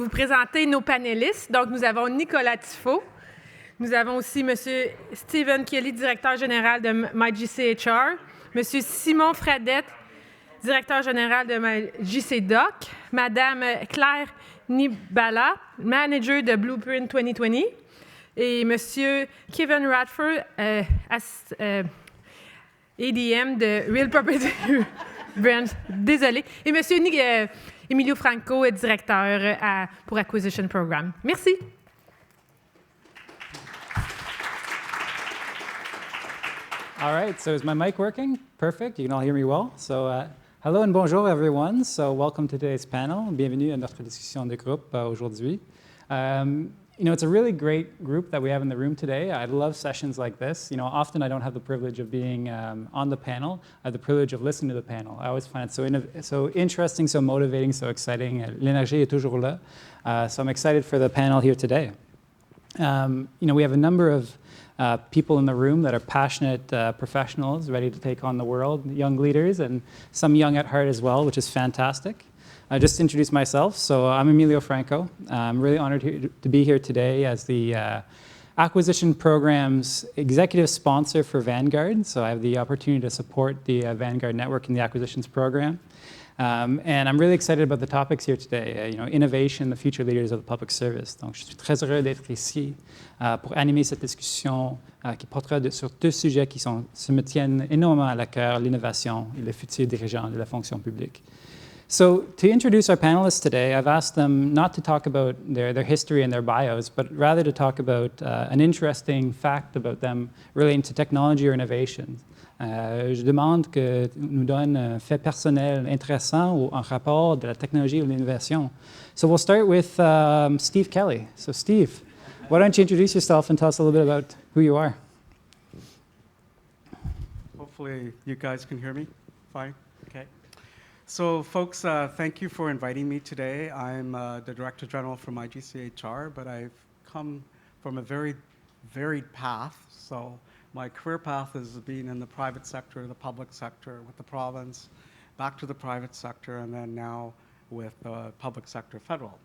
vous présenter nos panélistes. Donc, nous avons Nicolas Tifo. Nous avons aussi M. Stephen Kelly, directeur général de MyGCHR. M. Simon Fradette, directeur général de MyGCDoc. Mme Claire Nibala, manager de Blueprint 2020. Et M. Kevin Radford, ADM de Real Property Branch. Désolé. Et M. Emilio Franco, directeur pour Acquisition Program. Merci. All right, so is my mic working? Perfect, you can all hear me well. So hello and bonjour everyone. So welcome to today's panel. Bienvenue à notre discussion de groupe aujourd'hui. You know, it's a really great group that we have in the room today. I love sessions like this. You know, often I don't have the privilege of being on the panel. I have the privilege of listening to the panel. I always find it so interesting, so motivating, so exciting. L'énergie est toujours là. So I'm excited for the panel here today. You know, we have a number of people in the room that are passionate professionals ready to take on the world, young leaders, and some young at heart as well, which is fantastic. Just to introduce myself, so I'm Emilio Franco. I'm really honored to be here today as the Acquisition Program's executive sponsor for Vanguard. So I have the opportunity to support the Vanguard Network in the Acquisitions Program. And I'm really excited about the topics here today, you know, innovation, the future leaders of the public service. Donc, je suis très heureux d'être ici pour animer cette discussion qui portera sur deux sujets qui me tiennent énormément à la cœur, l'innovation et le futur dirigeant de la fonction publique. So to introduce our panelists today, I've asked them not to talk about their history and their bios, but rather to talk about an interesting fact about them relating to technology or innovation. Je demande que nous donne un fait personnel intéressant ou un rapport de la technologie ou l'innovation. So we'll start with Steve Kelly. So Steve, why don't you introduce yourself and tell us a little bit about who you are? Hopefully you guys can hear me fine. Okay. So folks, thank you for inviting me today. I'm the Director General for MyGCHR, but I've come from a very varied path. So my career path has been in the private sector, the public sector, with the province, back to the private sector, and then now with public sector federal.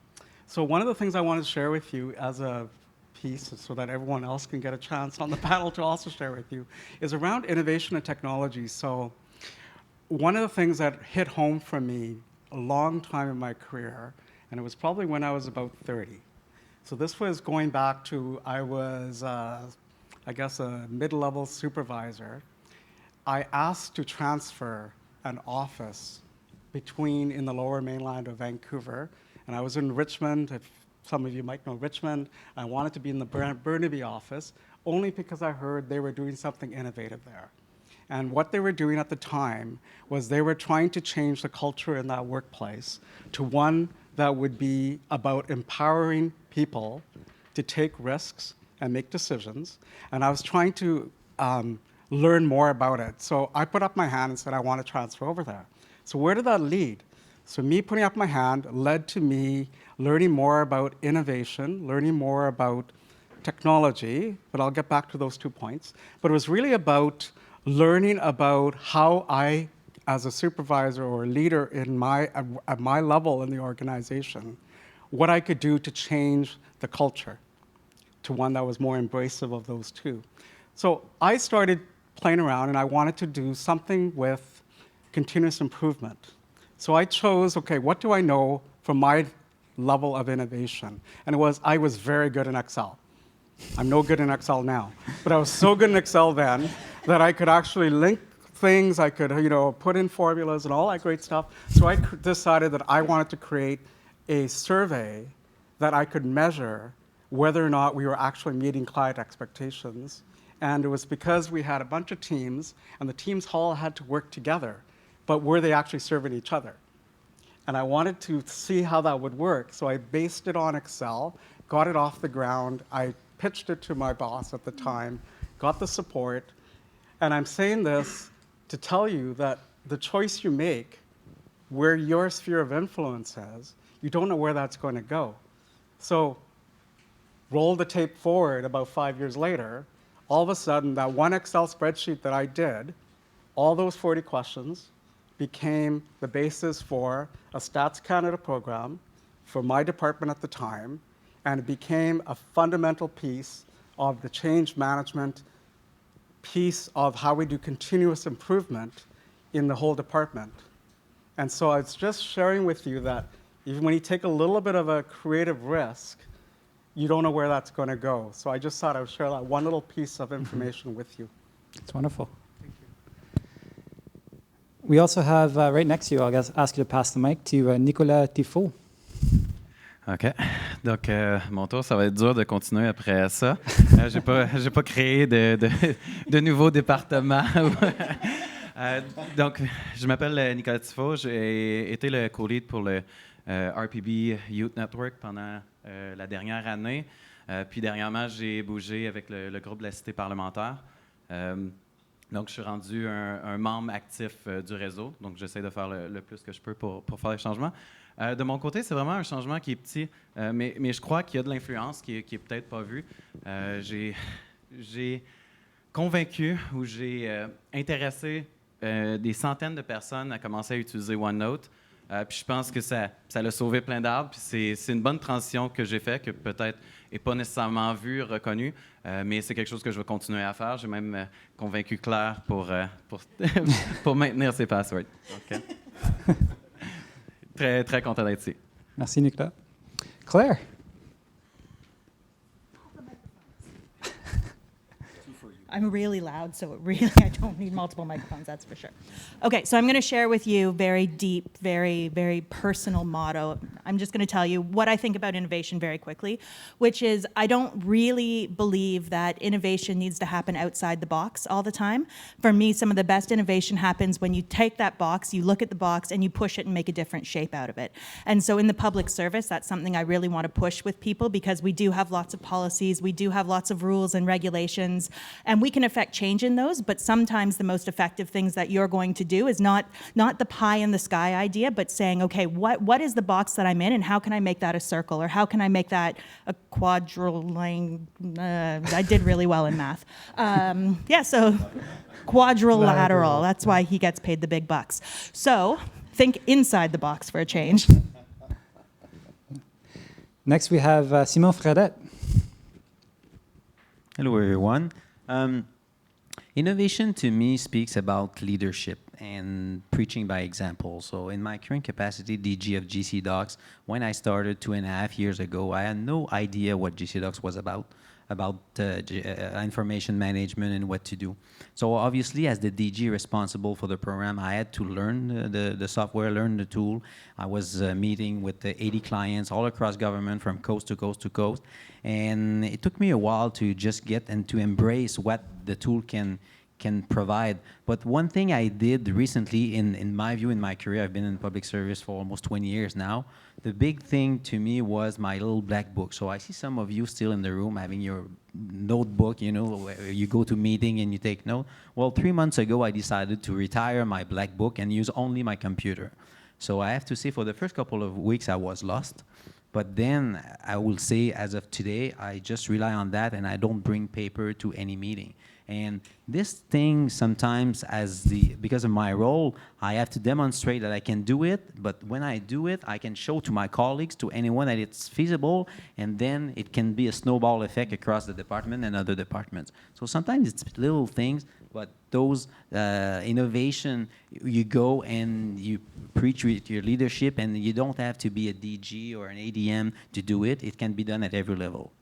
So one of the things I want to share with you as a piece, so that everyone else can get a chance on the panel to also share with you, is around innovation and technology. So one of the things that hit home for me a long time in my career, and it was probably when I was about 30. So this was going back to, I was, I guess, a mid-level supervisor. I asked to transfer an office in the lower mainland of Vancouver, and I was in Richmond. If some of you might know Richmond. I wanted to be in the Burnaby office only because I heard they were doing something innovative there. And what they were doing at the time was they were trying to change the culture in that workplace to one that would be about empowering people to take risks and make decisions. And I was trying to learn more about it. So I put up my hand and said, I want to transfer over there. So where did that lead? So me putting up my hand led to me learning more about innovation, learning more about technology, but I'll get back to those 2 points. But it was really about learning about how I, as a supervisor or a leader at my level in the organization, what I could do to change the culture to one that was more embracive of those two. So I started playing around and I wanted to do something with continuous improvement. So I chose, okay, what do I know from my level of innovation? And I was very good in Excel. I'm no good in Excel now, but I was so good in Excel then that I could actually link things, I could, you know, put in formulas and all that great stuff. So I decided that I wanted to create a survey that I could measure whether or not we were actually meeting client expectations. And it was because we had a bunch of teams, and the teams all had to work together, but were they actually serving each other? And I wanted to see how that would work, so I based it on Excel, got it off the ground, I pitched it to my boss at the time, got the support, and I'm saying this to tell you that the choice you make, where your sphere of influence is, you don't know where that's going to go. So roll the tape forward about 5 years later, all of a sudden that one Excel spreadsheet that I did, all those 40 questions became the basis for a Stats Canada program, for my department at the time, and it became a fundamental piece of the change management piece of how we do continuous improvement in the whole department. And so I was just sharing with you that even when you take a little bit of a creative risk, you don't know where that's going to go. So I just thought I would share that one little piece of information with you. It's wonderful. We also have right next to you, I'll ask you to pass the mic to Nicolas Tifo. OK. Donc, mon tour, ça va être dur de continuer après ça. J'ai pas créé de nouveaux départements. Donc, je m'appelle Nicolas Tifo. J'ai été le co-lead pour le RPB Youth Network pendant la dernière année. Puis, dernièrement, j'ai bougé avec le groupe de la Cité parlementaire. Donc, je suis rendu un membre actif du réseau. Donc, j'essaie de faire le plus que je peux pour faire les changements. De mon côté, c'est vraiment un changement qui est petit, mais je crois qu'il y a de l'influence qui est peut-être pas vue. J'ai convaincu ou j'ai intéressé des centaines de personnes à commencer à utiliser OneNote. Puis je pense que ça l'a sauvé plein d'arbres. Puis c'est une bonne transition que j'ai faite, que peut-être n'est pas nécessairement vue, reconnue, mais c'est quelque chose que je vais continuer à faire. J'ai même convaincu Claire pour maintenir ses passwords. Okay. Très, très content d'être ici. Merci, Nicolas. Claire. I'm really loud, so I don't need multiple microphones, that's for sure. Okay, so I'm going to share with you very deep, very, very personal motto. I'm just going to tell you what I think about innovation very quickly, which is I don't really believe that innovation needs to happen outside the box all the time. For me, some of the best innovation happens when you take that box, you look at the box, and you push it and make a different shape out of it. And so in the public service, that's something I really want to push with people because we do have lots of policies, we do have lots of rules and regulations, and we can affect change in those, but sometimes the most effective things that you're going to do is not the pie in the sky idea, but saying, okay, what is the box that I'm in and how can I make that a circle or how can I make that a quadrilateral? I did really well in math. So quadrilateral, that's why he gets paid the big bucks. So think inside the box for a change. Next we have Simon Fradette. Hello, everyone. Innovation to me speaks about leadership and preaching by example. So in my current capacity, DG of GC Docs, when I started 2.5 years ago, I had no idea what GC Docs was about information management and what to do. So obviously, as the DG responsible for the program, I had to learn the software, learn the tool. I was meeting with the 80 clients all across government from coast to coast to coast. And it took me a while to just get and to embrace what the tool can provide. But one thing I did recently, in my view, in my career, I've been in public service for almost 20 years now, the big thing to me was my little black book. So I see some of you still in the room having your notebook, you know, where you go to meeting and you take note. Well, 3 months ago, I decided to retire my black book and use only my computer. So I have to say for the first couple of weeks, I was lost. But then I will say, as of today, I just rely on that and I don't bring paper to any meeting. And this thing sometimes, because of my role, I have to demonstrate that I can do it. But when I do it, I can show to my colleagues, to anyone that it's feasible, and then it can be a snowball effect across the department and other departments. So sometimes it's little things, but those innovation, you go and you preach with your leadership, and you don't have to be a DG or an ADM to do it. It can be done at every level.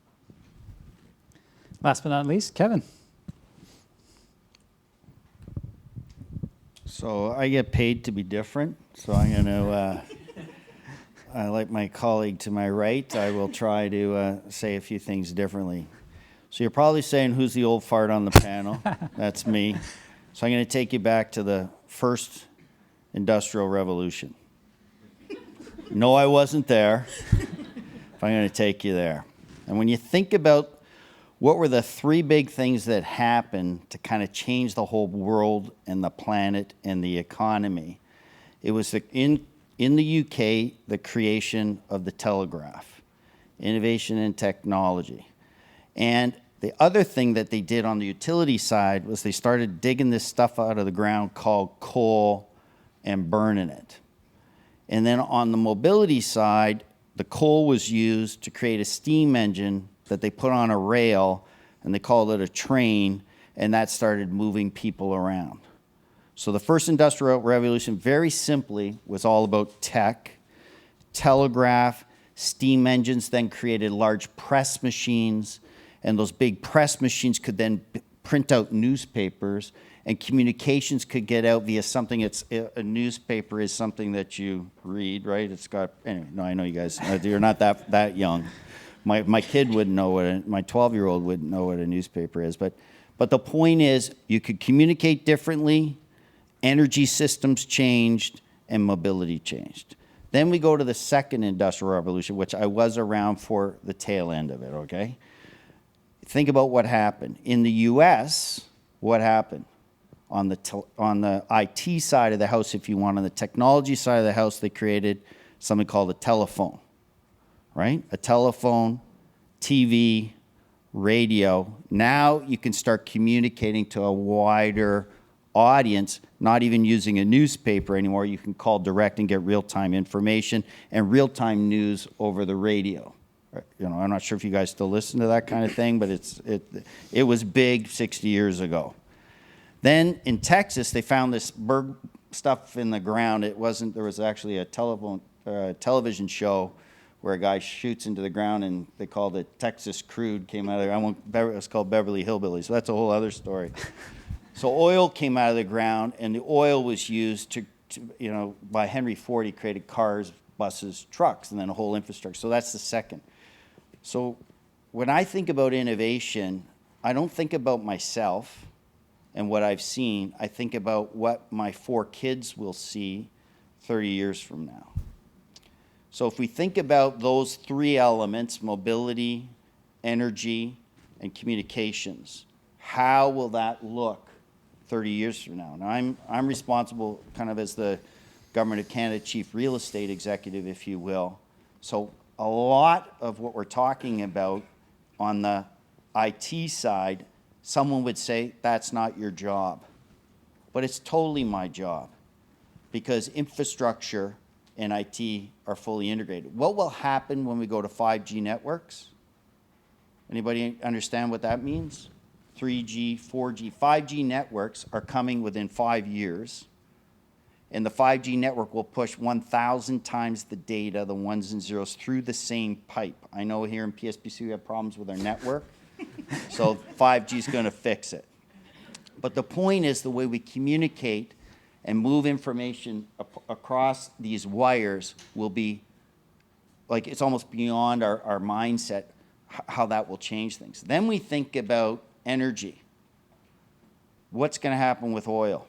Last but not least, Kevin. So I get paid to be different, so I'm going to, like my colleague to my right, I will try to say a few things differently. So you're probably saying, who's the old fart on the panel? That's me. So I'm going to take you back to the first industrial revolution. No, I wasn't there, but I'm going to take you there. And when you think about what were the 3 big things that happened to kind of change the whole world and the planet and the economy? It was in the UK, the creation of the telegraph, innovation in technology. And the other thing that they did on the utility side was they started digging this stuff out of the ground called coal and burning it. And then on the mobility side, the coal was used to create a steam engine that they put on a rail, and they called it a train, and that started moving people around. So the first industrial revolution, very simply, was all about tech, telegraph, steam engines then created large press machines, and those big press machines could then print out newspapers, and communications could get out via something. A newspaper is something that you read, right? It's got, anyway, no, I know you guys, you're not that young. My kid wouldn't know my 12-year-old wouldn't know what a newspaper is, but the point is you could communicate differently, energy systems changed, and mobility changed. Then we go to the second industrial revolution, which I was around for the tail end of it, okay? Think about what happened. In the US, what happened? On the IT side of the house, if you want, on the technology side of the house, they created something called a telephone, right? A telephone, TV, radio. Now you can start communicating to a wider audience, not even using a newspaper anymore. You can call direct and get real-time information and real-time news over the radio. You know, I'm not sure if you guys still listen to that kind of thing, but it was big 60 years ago. Then in Texas, they found this berg stuff in the ground. There was actually a television show where a guy shoots into the ground, and they called it Texas Crude, came out of there. It was called Beverly Hillbillies, so that's a whole other story. So oil came out of the ground, and the oil was used to by Henry Ford, he created cars, buses, trucks, and then a whole infrastructure. So that's the second. So when I think about innovation, I don't think about myself and what I've seen. I think about what my 4 kids will see 30 years from now. So if we think about those 3 elements, mobility, energy, and communications, how will that look 30 years from now? Now, I'm responsible kind of as the Government of Canada Chief Real Estate Executive, if you will. So a lot of what we're talking about on the IT side, someone would say, that's not your job. But it's totally my job, because infrastructure and IT are fully integrated. What will happen when we go to 5G networks? Anybody understand what that means? 3G, 4G, 5G networks are coming within 5 years, and the 5G network will push 1,000 times the data, the ones and zeros, through the same pipe. I know here in PSPC we have problems with our network, so 5G is going to fix it. But the point is the way we communicate and move information across these wires will be, like, it's almost beyond our mindset how that will change things. Then we think about energy. What's going to happen with oil?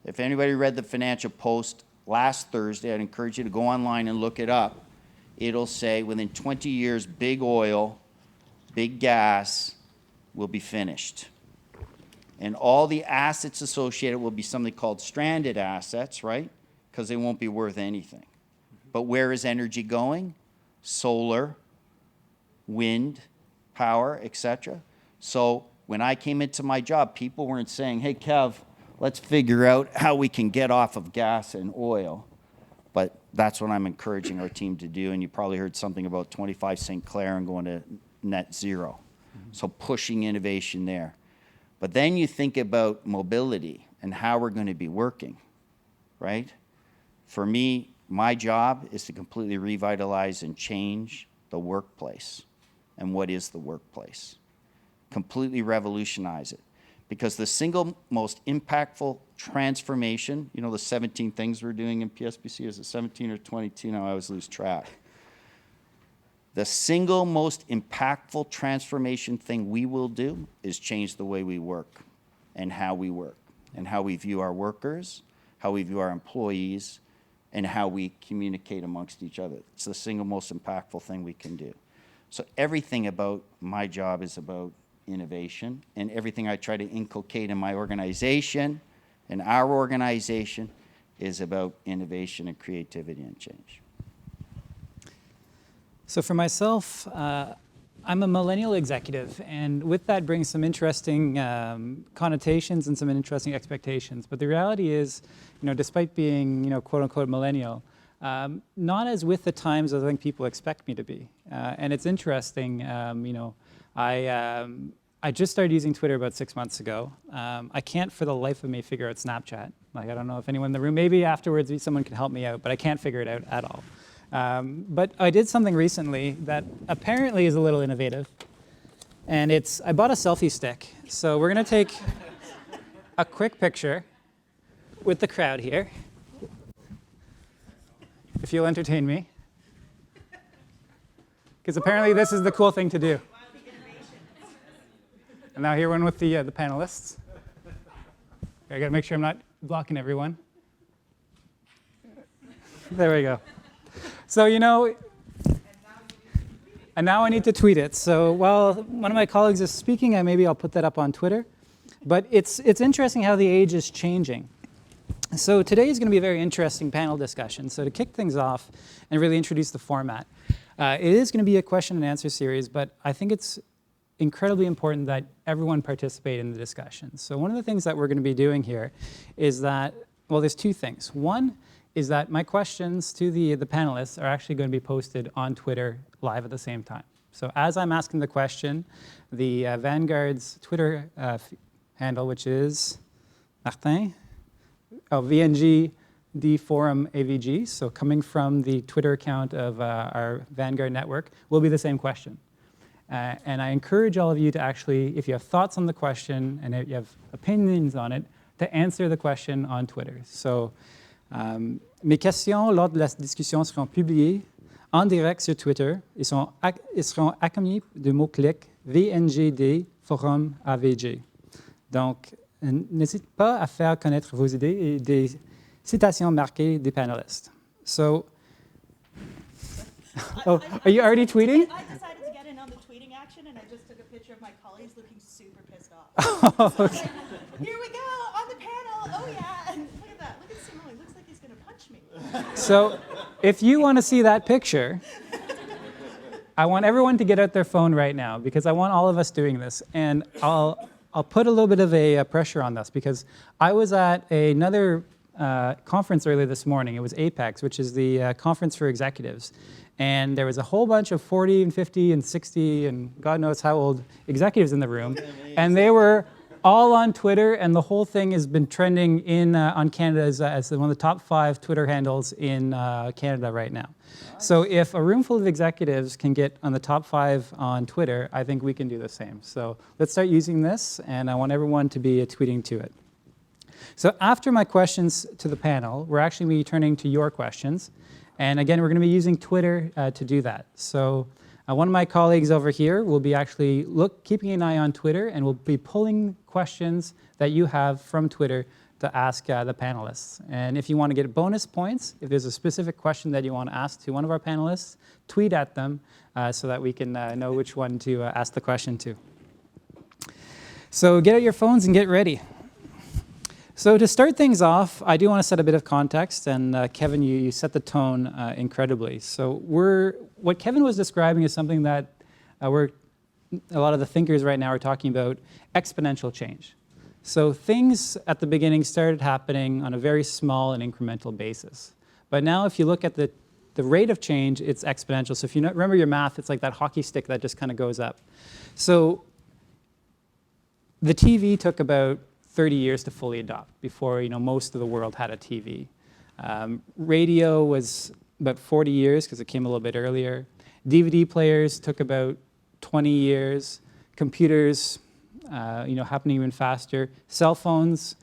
If anybody read the Financial Post last Thursday, I'd encourage you to go online and look it up. It'll say within 20 years, big oil, big gas will be finished. And all the assets associated will be something called stranded assets, right? Because they won't be worth anything. But where is energy going? Solar, wind, power, etc. So when I came into my job, people weren't saying, hey, Kev, let's figure out how we can get off of gas and oil. But that's what I'm encouraging our team to do. And you probably heard something about 25 St. Clair and going to net zero. So pushing innovation there. But then you think about mobility and how we're going to be working, right? For me, my job is to completely revitalize and change the workplace. And what is the workplace? Completely revolutionize it. Because the single most impactful transformation, you know, the 17 things we're doing in PSPC, is it 17 or 22? Now I always lose track. The single most impactful transformation thing we will do is change the way we work and how we work and how we view our workers, how we view our employees, and how we communicate amongst each other. It's the single most impactful thing we can do. So everything about my job is about innovation, and everything I try to inculcate in my organization and our organization is about innovation and creativity and change. So for myself, I'm a millennial executive, and with that brings some interesting connotations and some interesting expectations. But the reality is, you know, despite being, you know, quote unquote millennial, not as with the times as I think people expect me to be. And it's interesting, I just started using Twitter about 6 months ago. I can't for the life of me figure out Snapchat. Like, I don't know if anyone in the room, maybe afterwards someone can help me out, but I can't figure it out at all. But I did something recently that apparently is a little innovative. And I bought a selfie stick. So we're gonna take a quick picture with the crowd here, if you'll entertain me. Because apparently this is the cool thing to do. And now here one with the panelists. I gotta make sure I'm not blocking everyone. There we go. So, and now I need to tweet it. So while one of my colleagues is speaking, maybe I'll put that up on Twitter. But it's interesting how the age is changing. So today is going to be a very interesting panel discussion. So to kick things off and really introduce the format, it is going to be a question and answer series, but I think it's incredibly important that everyone participate in the discussion. So one of the things that we're going to be doing here is that, well, there's two things. One is that my questions to the panelists are actually going to be posted on Twitter live at the same time. So as I'm asking the question, the Vanguard's Twitter handle, which is Martin, VNG D Forum AVG, so coming from the Twitter account of our Vanguard network, will be the same question. And I encourage all of you to actually, if you have thoughts on the question and if you have opinions on it, to answer the question on Twitter. So, mes questions lors de la discussion seront publiées en direct sur Twitter et seront accompagnées de mots-clics VNGD Forum AVG. Donc, n'hésitez pas à faire connaître vos idées et des citations marquées des panélistes. So, are you already tweeting? I decided to get in on the tweeting action, and I just took a picture of my colleagues looking super pissed off. Oh, So like, here we go, on the panel, oh yeah, and look at that, look at Simon, he looks like he's gonna punch me. So if you want to see that picture, I want everyone to get out their phone right now because I want all of us doing this. And I'll put a little bit of a pressure on this because I was at another conference earlier this morning. It was APEX, which is the conference for executives. And there was a whole bunch of 40 and 50 and 60 and God knows how old executives in the room. And they were all on Twitter, and the whole thing has been trending on Canada as one of the top 5 Twitter handles in Canada right now. So if a room full of executives can get on the top 5 on Twitter, I think we can do the same. So let's start using this, and I want everyone to be tweeting to it. So after my questions to the panel, we're actually going to be turning to your questions. And again, we're going to be using Twitter to do that. So one of my colleagues over here will be actually keeping an eye on Twitter, and will be pulling questions that you have from Twitter to ask the panelists. And if you want to get bonus points, if there's a specific question that you want to ask to one of our panelists, tweet at them so that we can know which one to ask the question to. So get out your phones and get ready. So to start things off, I do want to set a bit of context, and Kevin, you set the tone incredibly. So what Kevin was describing is something that a lot of the thinkers right now are talking about: exponential change. So things at the beginning started happening on a very small and incremental basis. But now if you look at the rate of change, it's exponential. So if you remember your math, it's like that hockey stick that just kind of goes up. So the TV took about 30 years to fully adopt before most of the world had a TV. Radio was about 40 years because it came a little bit earlier. DVD players took about 20 years. Computers, happening even faster. Cell phones,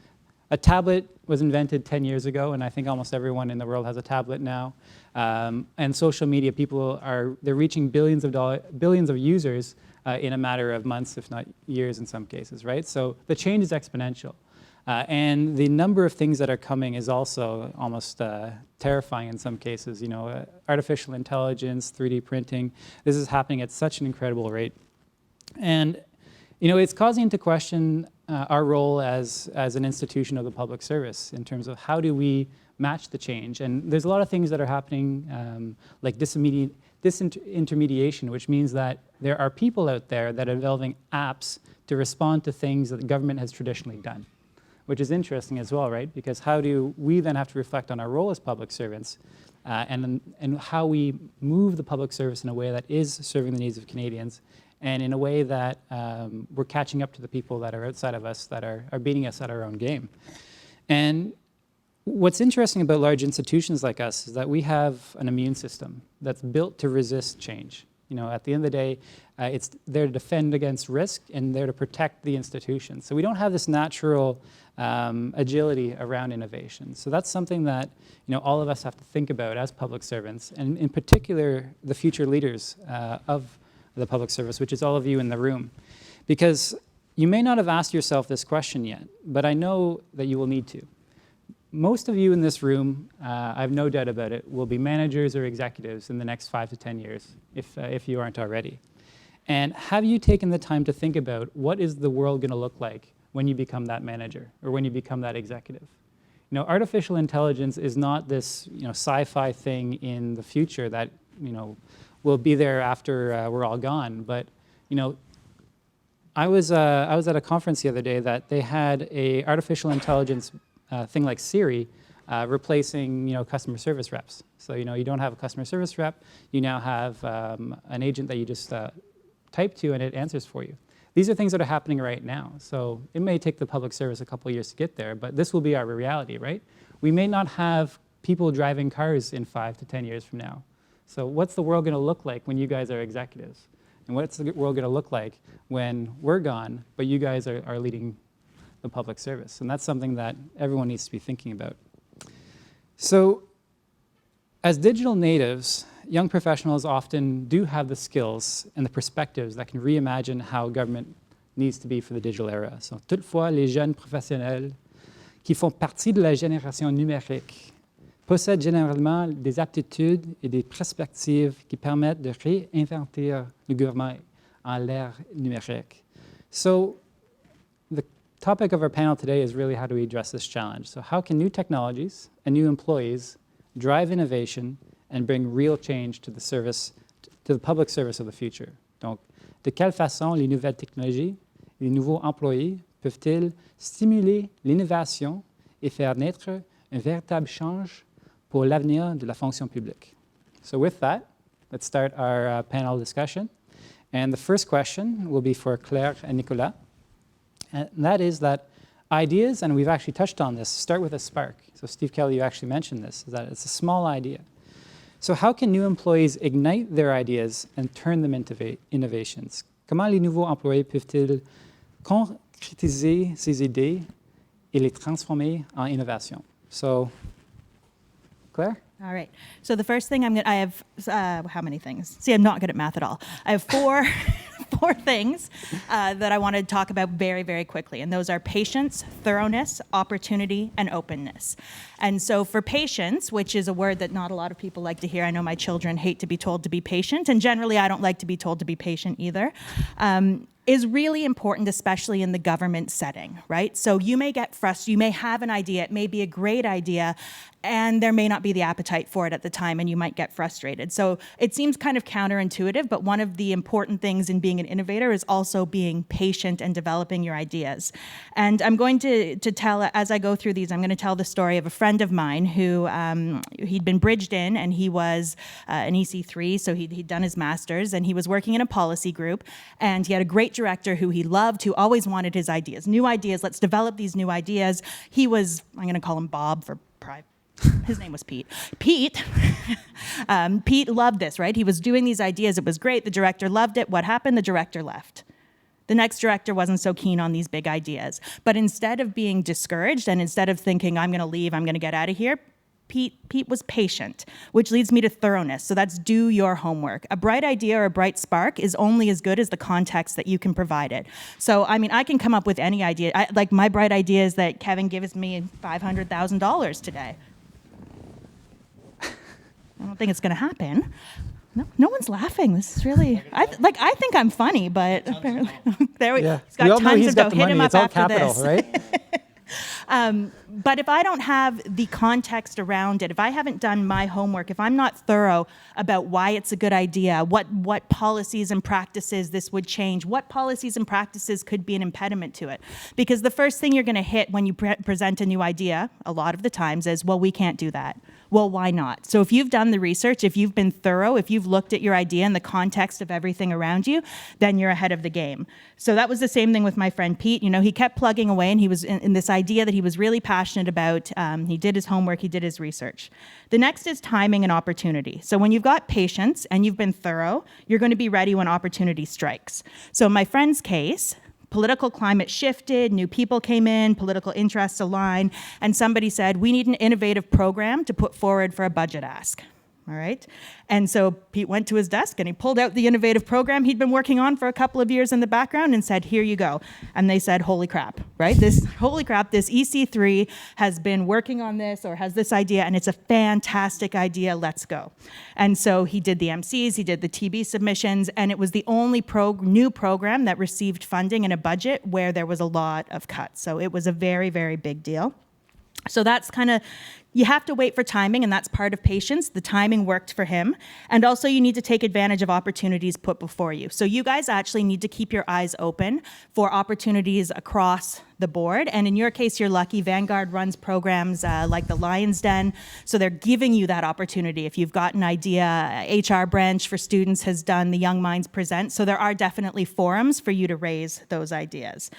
a tablet was invented 10 years ago, and I think almost everyone in the world has a tablet now. And social media, they're reaching billions of users in a matter of months, if not years in some cases, right? So the change is exponential. And the number of things that are coming is also almost terrifying in some cases. Artificial intelligence, 3D printing, this is happening at such an incredible rate. And it's causing into question our role as an institution of the public service in terms of how do we match the change. And there's a lot of things that are happening, like disintermediation, which means that there are people out there that are developing apps to respond to things that the government has traditionally done, which is interesting as well, right? Because how do we then have to reflect on our role as public servants and how we move the public service in a way that is serving the needs of Canadians, and in a way that we're catching up to the people that are outside of us, that are beating us at our own game. And what's interesting about large institutions like us is that we have an immune system that's built to resist change. You know, at the end of the day, it's there to defend against risk and there to protect the institution. So we don't have this natural agility around innovation. So that's something that, you know, all of us have to think about as public servants, and in particular, the future leaders of the public service, which is all of you in the room. Because you may not have asked yourself this question yet, but I know that you will need to. Most of you in this room, I have no doubt about it, will be managers or executives in the next 5 to 10 years, if you aren't already. And have you taken the time to think about what is the world going to look like when you become that manager or when you become that executive? You know, artificial intelligence is not this, you know, sci-fi thing in the future that, you know, will be there after we're all gone. But, you know, I was at a conference the other day that they had a artificial intelligence thing like Siri replacing, you know, customer service reps. So, you know, you don't have a customer service rep, you now have an agent that you just type to and it answers for you. These are things that are happening right now. So it may take the public service a couple of years to get there, but this will be our reality, right? We may not have people driving cars in 5 to 10 years from now. So what's the world going to look like when you guys are executives? And what's the world going to look like when we're gone, but you guys are leading the public service? And that's something that everyone needs to be thinking about. So as digital natives, young professionals often do have the skills and the perspectives that can reimagine how government needs to be for the digital era. So, toutefois, les jeunes professionnels qui font partie de la génération numérique possèdent généralement des aptitudes et des perspectives qui permettent de réinventer le gouvernement en l'ère numérique. So, the topic of our panel today is really how do we address this challenge? So how can new technologies and new employees drive innovation and bring real change to the service, to the public service of the future? Donc, de quelle façon les nouvelles technologies, les nouveaux employés peuvent-ils stimuler l'innovation et faire naître un véritable change pour l'avenir de la fonction publique? So with that, let's start our panel discussion. And the first question will be for Claire and Nicolas. And that is that ideas, and we've actually touched on this, start with a spark. So Steve Kelly, you actually mentioned this, is that it's a small idea. So how can new employees ignite their ideas and turn them into innovations? Comment les nouveaux employés peuvent-ils concrétiser ces idées et les transformer en innovation? So, Claire? All right. So the first thing I have, how many things? See, I'm not good at math at all. I have four things that I want to talk about very, very quickly. And those are patience, thoroughness, opportunity, and openness. And so for patience, which is a word that not a lot of people like to hear, I know my children hate to be told to be patient, and generally I don't like to be told to be patient either, is really important, especially in the government setting, right? So you may get frustrated, you may have an idea, it may be a great idea, and there may not be the appetite for it at the time, and you might get frustrated. So it seems kind of counterintuitive, but one of the important things in being an innovator is also being patient and developing your ideas. And I'm going to tell, as I go through these, I'm going to tell the story of a friend of mine who, he'd been bridged in, and he was an EC3, so he'd done his master's, and he was working in a policy group, and he had a great director who he loved, who always wanted his ideas. New ideas, let's develop these new ideas. He was, I'm going to call him Bob for pride. His name was Pete. Pete loved this, right? He was doing these ideas. It was great. The director loved it. What happened? The director left. The next director wasn't so keen on these big ideas. But instead of being discouraged and instead of thinking, I'm going to leave, I'm going to get out of here, Pete was patient, which leads me to thoroughness. So that's do your homework. A bright idea or a bright spark is only as good as the context that you can provide it. So, I mean, I can come up with any idea. Like my bright idea is that Kevin gives me $500,000 today. I don't think it's going to happen. No one's laughing. This is really, I think I'm funny, but apparently, there we go. Yeah. He's got tons of dough. Hit him up it's all after capital, this. Right? But if I don't have the context around it, if I haven't done my homework, if I'm not thorough about why it's a good idea, what policies and practices this would change, what policies and practices could be an impediment to it. Because the first thing you're going to hit when you present a new idea, a lot of the times, is, well, we can't do that. Well, why not? So if you've done the research, if you've been thorough, if you've looked at your idea in the context of everything around you, then you're ahead of the game. So that was the same thing with my friend Pete. You know, he kept plugging away, and he was in this idea that he was really passionate about. He did his homework, he did his research. The next is timing and opportunity. So when you've got patience and you've been thorough, you're going to be ready when opportunity strikes. So in my friend's case, political climate shifted, new people came in, political interests aligned, and somebody said, we need an innovative program to put forward for a budget ask. All right? And so Pete went to his desk and he pulled out the innovative program he'd been working on for a couple of years in the background and said, here you go. And they said, holy crap, right? This EC3 has been working on this or has this idea, and it's a fantastic idea, let's go. And so he did the MCs, he did the TB submissions, and it was the only new program that received funding in a budget where there was a lot of cuts. So it was a very, very big deal. So that's kind of, you have to wait for timing, and that's part of patience. The timing worked for him. And also you need to take advantage of opportunities put before you. So you guys actually need to keep your eyes open for opportunities across the board. And in your case, you're lucky. Vanguard runs programs like the Lion's Den. So they're giving you that opportunity. If you've got an idea, HR branch for students has done the Young Minds Present. So there are definitely forums for you to raise those ideas.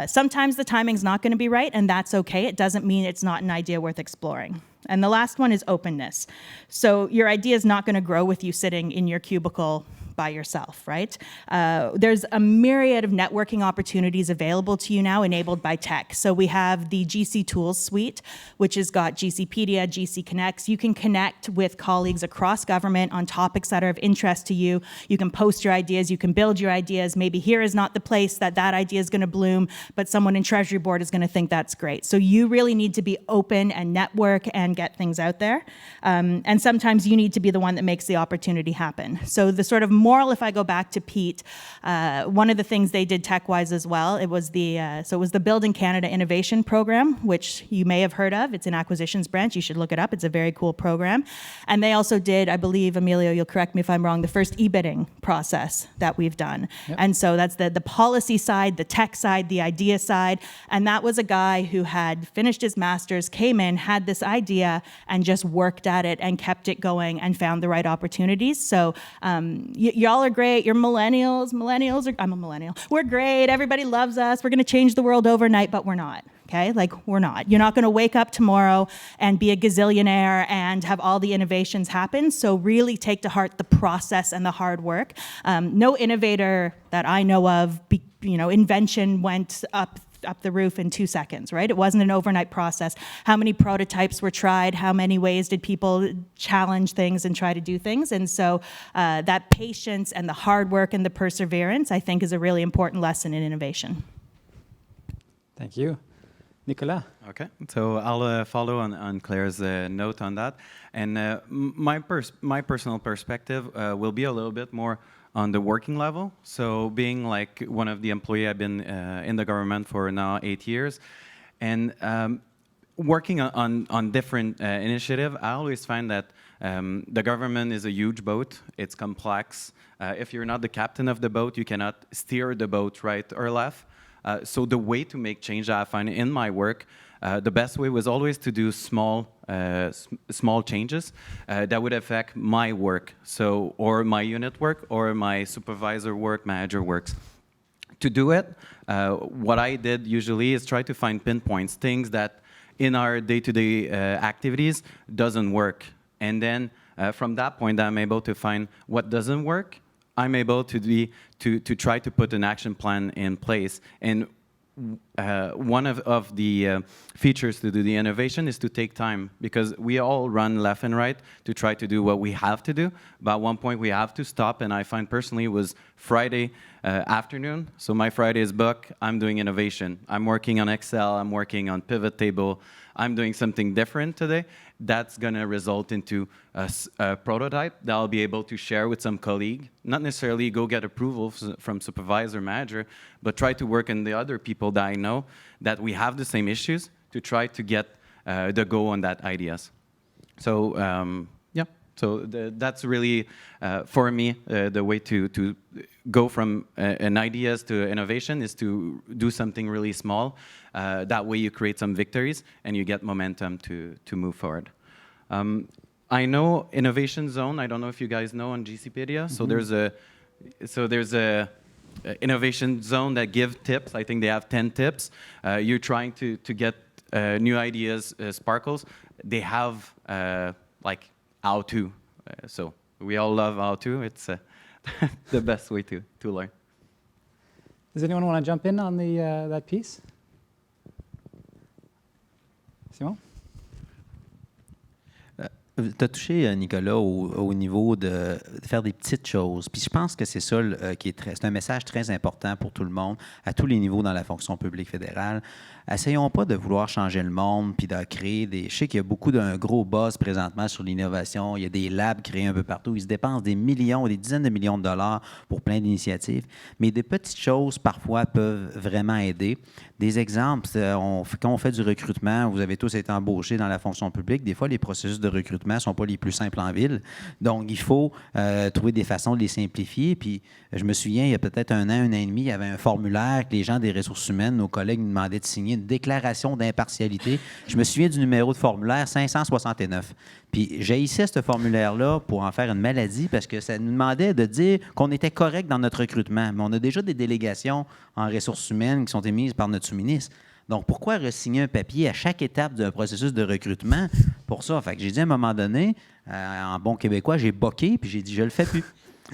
Sometimes the timing's not going to be right, and that's okay. It doesn't mean it's not an idea worth exploring. And the last one is openness. So your idea is not going to grow with you sitting in your cubicle by yourself, right? There's a myriad of networking opportunities available to you now enabled by tech. So we have the GC Tools suite, which has got GCpedia, GC Connects. You can connect with colleagues across government on topics that are of interest to you. You can post your ideas, you can build your ideas. Maybe here is not the place that idea is going to bloom, but someone in Treasury Board is going to think that's great. So you really need to be open and network and get things out there. And sometimes you need to be the one that makes the opportunity happen. So the sort of moral, if I go back to Pete, one of the things they did tech-wise as well, it was the Building Canada Innovation Program, which you may have heard of. It's an acquisitions branch. You should look it up. It's a very cool program. And they also did, I believe, Emilio, you'll correct me if I'm wrong, the first e-bidding process that we've done. Yep. And so that's the policy side, the tech side, the idea side. And that was a guy who had finished his master's, came in, had this idea, and just worked at it and kept it going and found the right opportunities. So y'all are great. You're millennials. I'm a millennial. We're great. Everybody loves us. We're going to change the world overnight, but we're not. Okay? Like, we're not. You're not going to wake up tomorrow and be a gazillionaire and have all the innovations happen. So really take to heart the process and the hard work. No innovator that I know of, invention went up the roof in 2 seconds, right? It wasn't an overnight process. How many prototypes were tried? How many ways did people challenge things and try to do things? And so that patience and the hard work and the perseverance, I think, is a really important lesson in innovation. Thank you. Nicolas. Okay, so I'll follow on Claire's note on that. And my personal perspective will be a little bit more on the working level. So being like one of the employees, I've been in the government for now 8 years. And working on different initiatives, I always find that the government is a huge boat. It's complex. If you're not the captain of the boat, you cannot steer the boat right or left. So the way to make change that I find in my work, the best way was always to do small changes that would affect my work, or my unit work, or my supervisor work, manager works. To do it, what I did usually is try to find pinpoints, things that in our day-to-day activities doesn't work. And then from that point, I'm able to find what doesn't work. I'm able to try to put an action plan in place. And one of the features to do the innovation is to take time, because we all run left and right to try to do what we have to do. But at one point we have to stop, and I find personally it was Friday afternoon. So my Friday is booked. I'm doing innovation. I'm working on Excel. I'm working on pivot table. I'm doing something different today. That's going to result into a prototype that I'll be able to share with some colleague. Not necessarily go get approval from supervisor, manager, but try to work on the other people that I know that we have the same issues to try to get the go on that ideas. So yeah, so that's really for me the way to go from an ideas to innovation is to do something really small. That way you create some victories and you get momentum to move forward. I know Innovation Zone. I don't know if you guys know on GCpedia. So there's a innovation zone that give tips. I think they have 10 tips. You're trying to get new ideas, sparkles. They have like how to. So we all love how to. It's the best way to learn. Does anyone want to jump in on that piece? Simon? Tu as touché, Nicolas, au niveau de faire des petites choses. Puis je pense que c'est ça c'est un message très important pour tout le monde, à tous les niveaux dans la fonction publique fédérale. Essayons pas de vouloir changer le monde puis de créer des... Je sais qu'il y a beaucoup d'un gros buzz présentement sur l'innovation. Il y a des labs créés un peu partout. Ils se dépensent des millions, des dizaines de millions de dollars pour plein d'initiatives. Mais des petites choses, parfois, peuvent vraiment aider. Des exemples, quand on fait du recrutement, vous avez tous été embauchés dans la fonction publique. Des fois, les processus de recrutement ne sont pas les plus simples en ville. Donc, il faut trouver des façons de les simplifier. Puis, je me souviens, il y a peut-être un an et demi, il y avait un formulaire que les gens des ressources humaines, nos collègues, nous demandaient de signer une déclaration d'impartialité. Je me souviens du numéro de formulaire 569. Puis j'haïssais ce formulaire-là pour en faire une maladie parce que ça nous demandait de dire qu'on était correct dans notre recrutement. Mais on a déjà des délégations en ressources humaines qui sont émises par notre sous-ministre. Donc, pourquoi re-signer un papier à chaque étape d'un processus de recrutement pour ça? Fait que j'ai dit à un moment donné, en bon québécois, j'ai boqué puis j'ai dit, je le fais plus.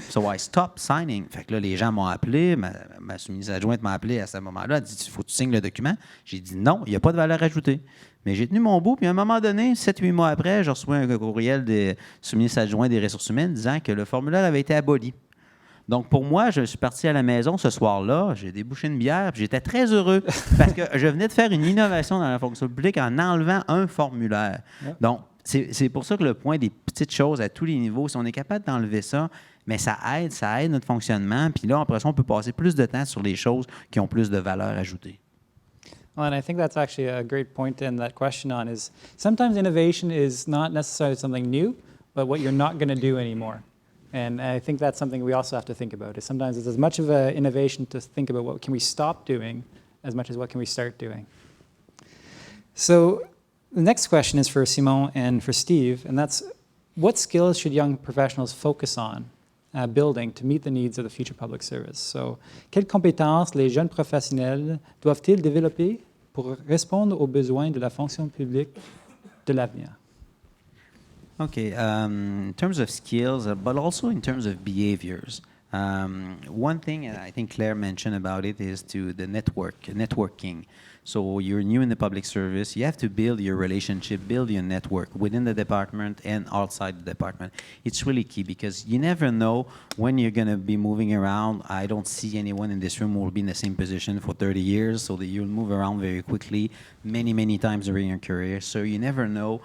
So I stopped signing. Fait que là, les gens m'ont appelé, ma sous-ministre adjointe m'a appelé à ce moment-là, elle a dit, il faut que tu signes le document. J'ai dit, non, il n'y a pas de valeur ajoutée. Mais j'ai tenu mon bout, puis à un moment donné, 7-8 mois après, j'ai reçu un courriel des sous-ministres adjoints des ressources humaines disant que le formulaire avait été aboli. Donc, pour moi, je suis parti à la maison ce soir-là, j'ai débouché une bière, puis j'étais très heureux parce que je venais de faire une innovation dans la fonction publique en enlevant un formulaire. Donc, c'est pour ça que le point des petites choses à tous les niveaux, si on est capable d'enlever ça, mais ça aide notre fonctionnement. Puis là, après ça, on peut passer plus de temps sur les choses qui ont plus de valeur ajoutée. Well, and I think that's actually a great point to end that question on is sometimes innovation is not necessarily something new, but what you're not going to do anymore. And I think that's something we also have to think about is sometimes it's as much of an innovation to think about what can we stop doing as much as what can we start doing. So the next question is for Simon and for Steve, and that's what skills should young professionals focus on building to meet the needs of the future public service? So, quelles compétences les jeunes professionnels doivent-ils développer pour répondre aux besoins de la fonction publique de l'avenir? Okay, in terms of skills, but also in terms of behaviors. One thing, and I think Claire mentioned about it, is to the networking. So you're new in the public service, you have to build your relationship, build your network within the department and outside the department. It's really key because you never know when you're going to be moving around. I don't see anyone in this room who will be in the same position for 30 years, so that you'll move around very quickly, many times during your career. So you never know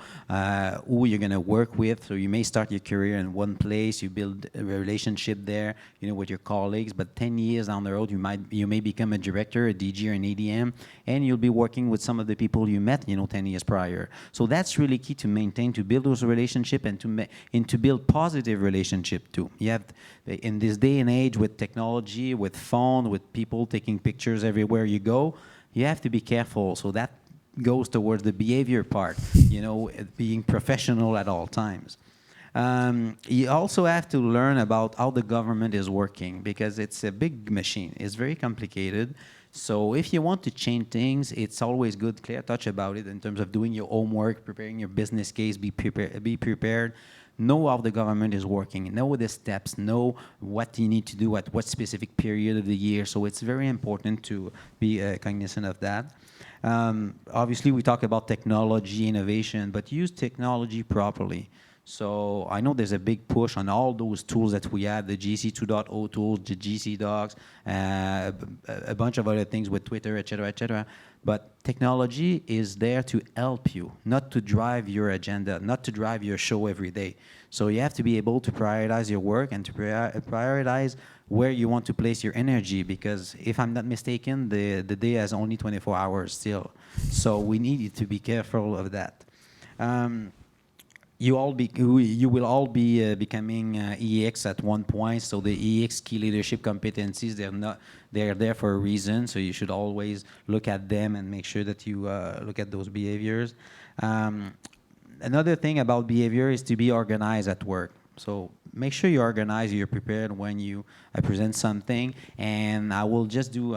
who you're going to work with. So you may start your career in one place, you build a relationship there, with your colleagues, but 10 years down the road, you may become a director, a DG, or an ADM, and you'll be working with some of the people you met, 10 years prior. So that's really key to maintain, to build those relationships and to build positive relationship too. You have, in this day and age with technology, with phone, with people taking pictures everywhere you go, you have to be careful. So that goes towards the behavior part, being professional at all times. You also have to learn about how the government is working because it's a big machine. It's very complicated. So if you want to change things, it's always good. Claire touched about it in terms of doing your homework, preparing your business case, be prepared. Know how the government is working. Know the steps. Know what you need to do at what specific period of the year. So it's very important to be cognizant of that. Obviously, we talk about technology, innovation, but use technology properly. So I know there's a big push on all those tools that we have, the GC 2.0 tools, the GC Docs, a bunch of other things with Twitter, et cetera, But technology is there to help you, not to drive your agenda, not to drive your show every day. So you have to be able to prioritize your work and to prioritize where you want to place your energy because if I'm not mistaken, the day has only 24 hours still. So we need to be careful of that. You will all be becoming EX at one point. So the EX key leadership competencies, they're there for a reason. So you should always look at them and make sure that you look at those behaviors. another thing about behavior is to be organized at work. So make sure you're organized, you're prepared when you present something. And I will just do,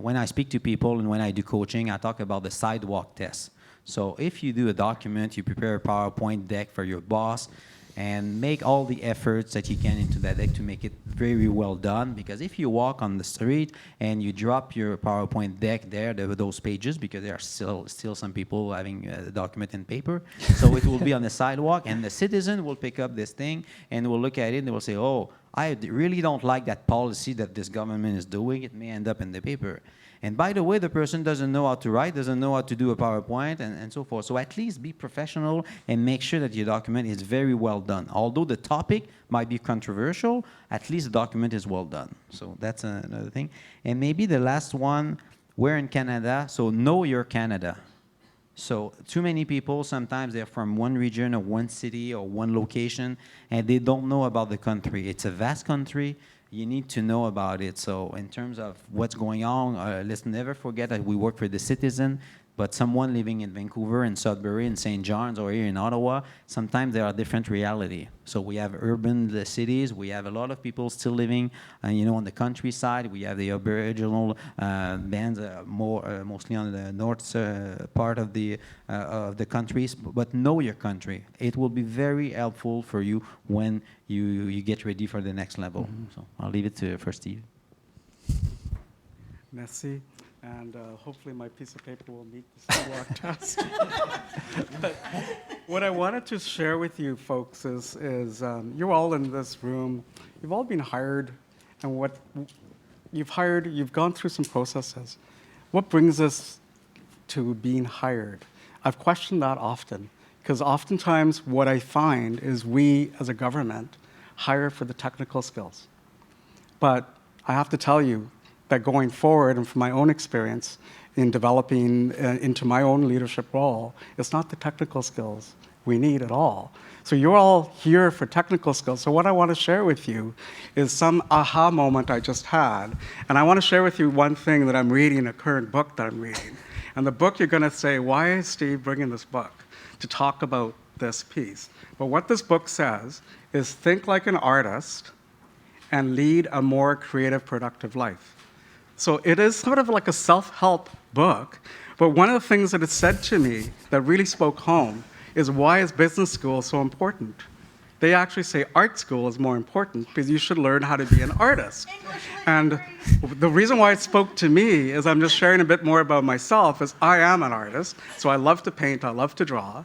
when I speak to people and when I do coaching, I talk about the sidewalk test. So if you do a document, you prepare a PowerPoint deck for your boss, and make all the efforts that you can into that deck to make it very well done. Because if you walk on the street and you drop your PowerPoint deck there, those pages, because there are still some people having a document in paper, so it will be on the sidewalk, and the citizen will pick up this thing and will look at it and they will say, oh, I really don't like that policy that this government is doing. It may end up in the paper. And by the way, the person doesn't know how to write, doesn't know how to do a PowerPoint, and so forth. So at least be professional and make sure that your document is very well done. Although the topic might be controversial, at least the document is well done. So that's another thing. And maybe the last one, we're in Canada, so know your Canada. So too many people, sometimes they're from one region or one city or one location, and they don't know about the country. It's a vast country. You need to know about it. So in terms of what's going on, let's never forget that we work for the citizen, but someone living in Vancouver, in Sudbury, in St. John's, or here in Ottawa, sometimes there are different reality. So we have urban cities. We have a lot of people still living, on the countryside. We have the Aboriginal bands, mostly on the north part of the countries. But know your country. It will be very helpful for you when you get ready for the next level. So I'll leave it for Steve. Merci. And hopefully my piece of paper will meet the sidewalk test. But what I wanted to share with you folks is you're all in this room. You've all been hired, and what you've gone through some processes. What brings us to being hired? I've questioned that often, because oftentimes what I find is we, as a government, hire for the technical skills. But I have to tell you, that going forward, and from my own experience in developing into my own leadership role, it's not the technical skills we need at all. So you're all here for technical skills. So what I want to share with you is some aha moment I just had. And I want to share with you one thing that I'm reading, a current book that I'm reading. And the book, you're going to say, why is Steve bringing this book to talk about this piece? But what this book says is think like an artist and lead a more creative, productive life. So it is sort of like a self-help book, but one of the things that it said to me that really spoke home is why is business school so important? They actually say art school is more important because you should learn how to be an artist. And the reason why it spoke to me is I'm just sharing a bit more about myself is I am an artist, so I love to paint, I love to draw,